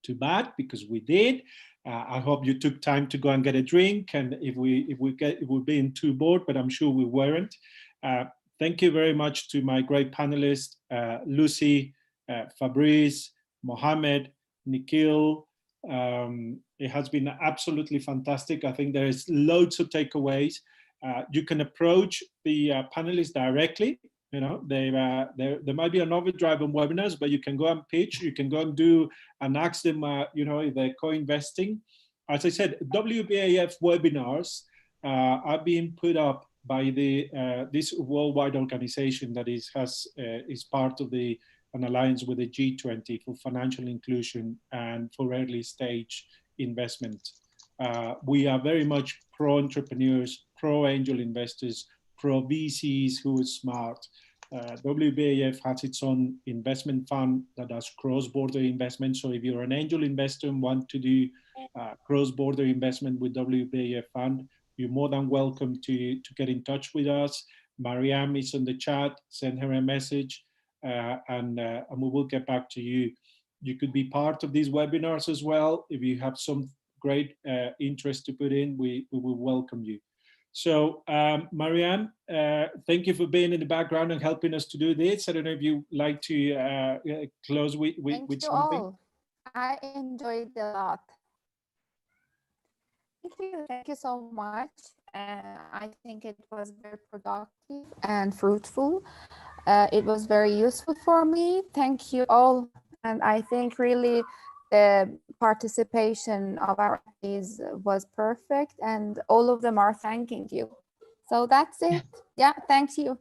too bad, because we did. I hope you took time to go and get a drink, and if we're being too bored, but I'm sure we weren't. Thank you very much to my great panelists, Lucy, Fabrice, Mohammed, Nikhil. It has been absolutely fantastic. I think there is loads of takeaways. You can approach the panelists directly. You know, there might be an overdrive on webinars, but you can go and pitch. You can go and do and ask them, you know, if they're co-investing. As I said, WBAF webinars are being put up by this worldwide organization that is part of an alliance with the G20 for financial inclusion and for early stage investment. We are very much pro-entrepreneurs, pro-angel investors, pro-VCs who are smart. WBAF has its own investment fund that does cross-border investment. So if you're an angel investor and want to do cross-border investment with WBAF fund, you're more than welcome to get in touch with us. Mariam is on the chat, send her a message, and we will get back to you. You could be part of these webinars as well. If you have some great interest to put in, we will welcome you. So Mariam, thank you for being in the background and helping us to do this. I don't know if you'd like to close with something. All. I enjoyed a lot. Thank you so much. I think it was very productive and fruitful. It was very useful for me. Thank you all. And I think really the participation of our attendees was perfect, and all of them are thanking you. So that's it. Yeah, thank you.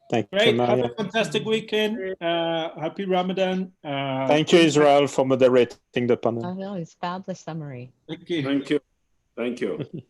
Thank Great. you, Have Maria. a fantastic weekend. Happy Ramadan. Thank you, Israel, for moderating the panel. I know, it's fabulous summary. Thank you. Thank you. Thank you.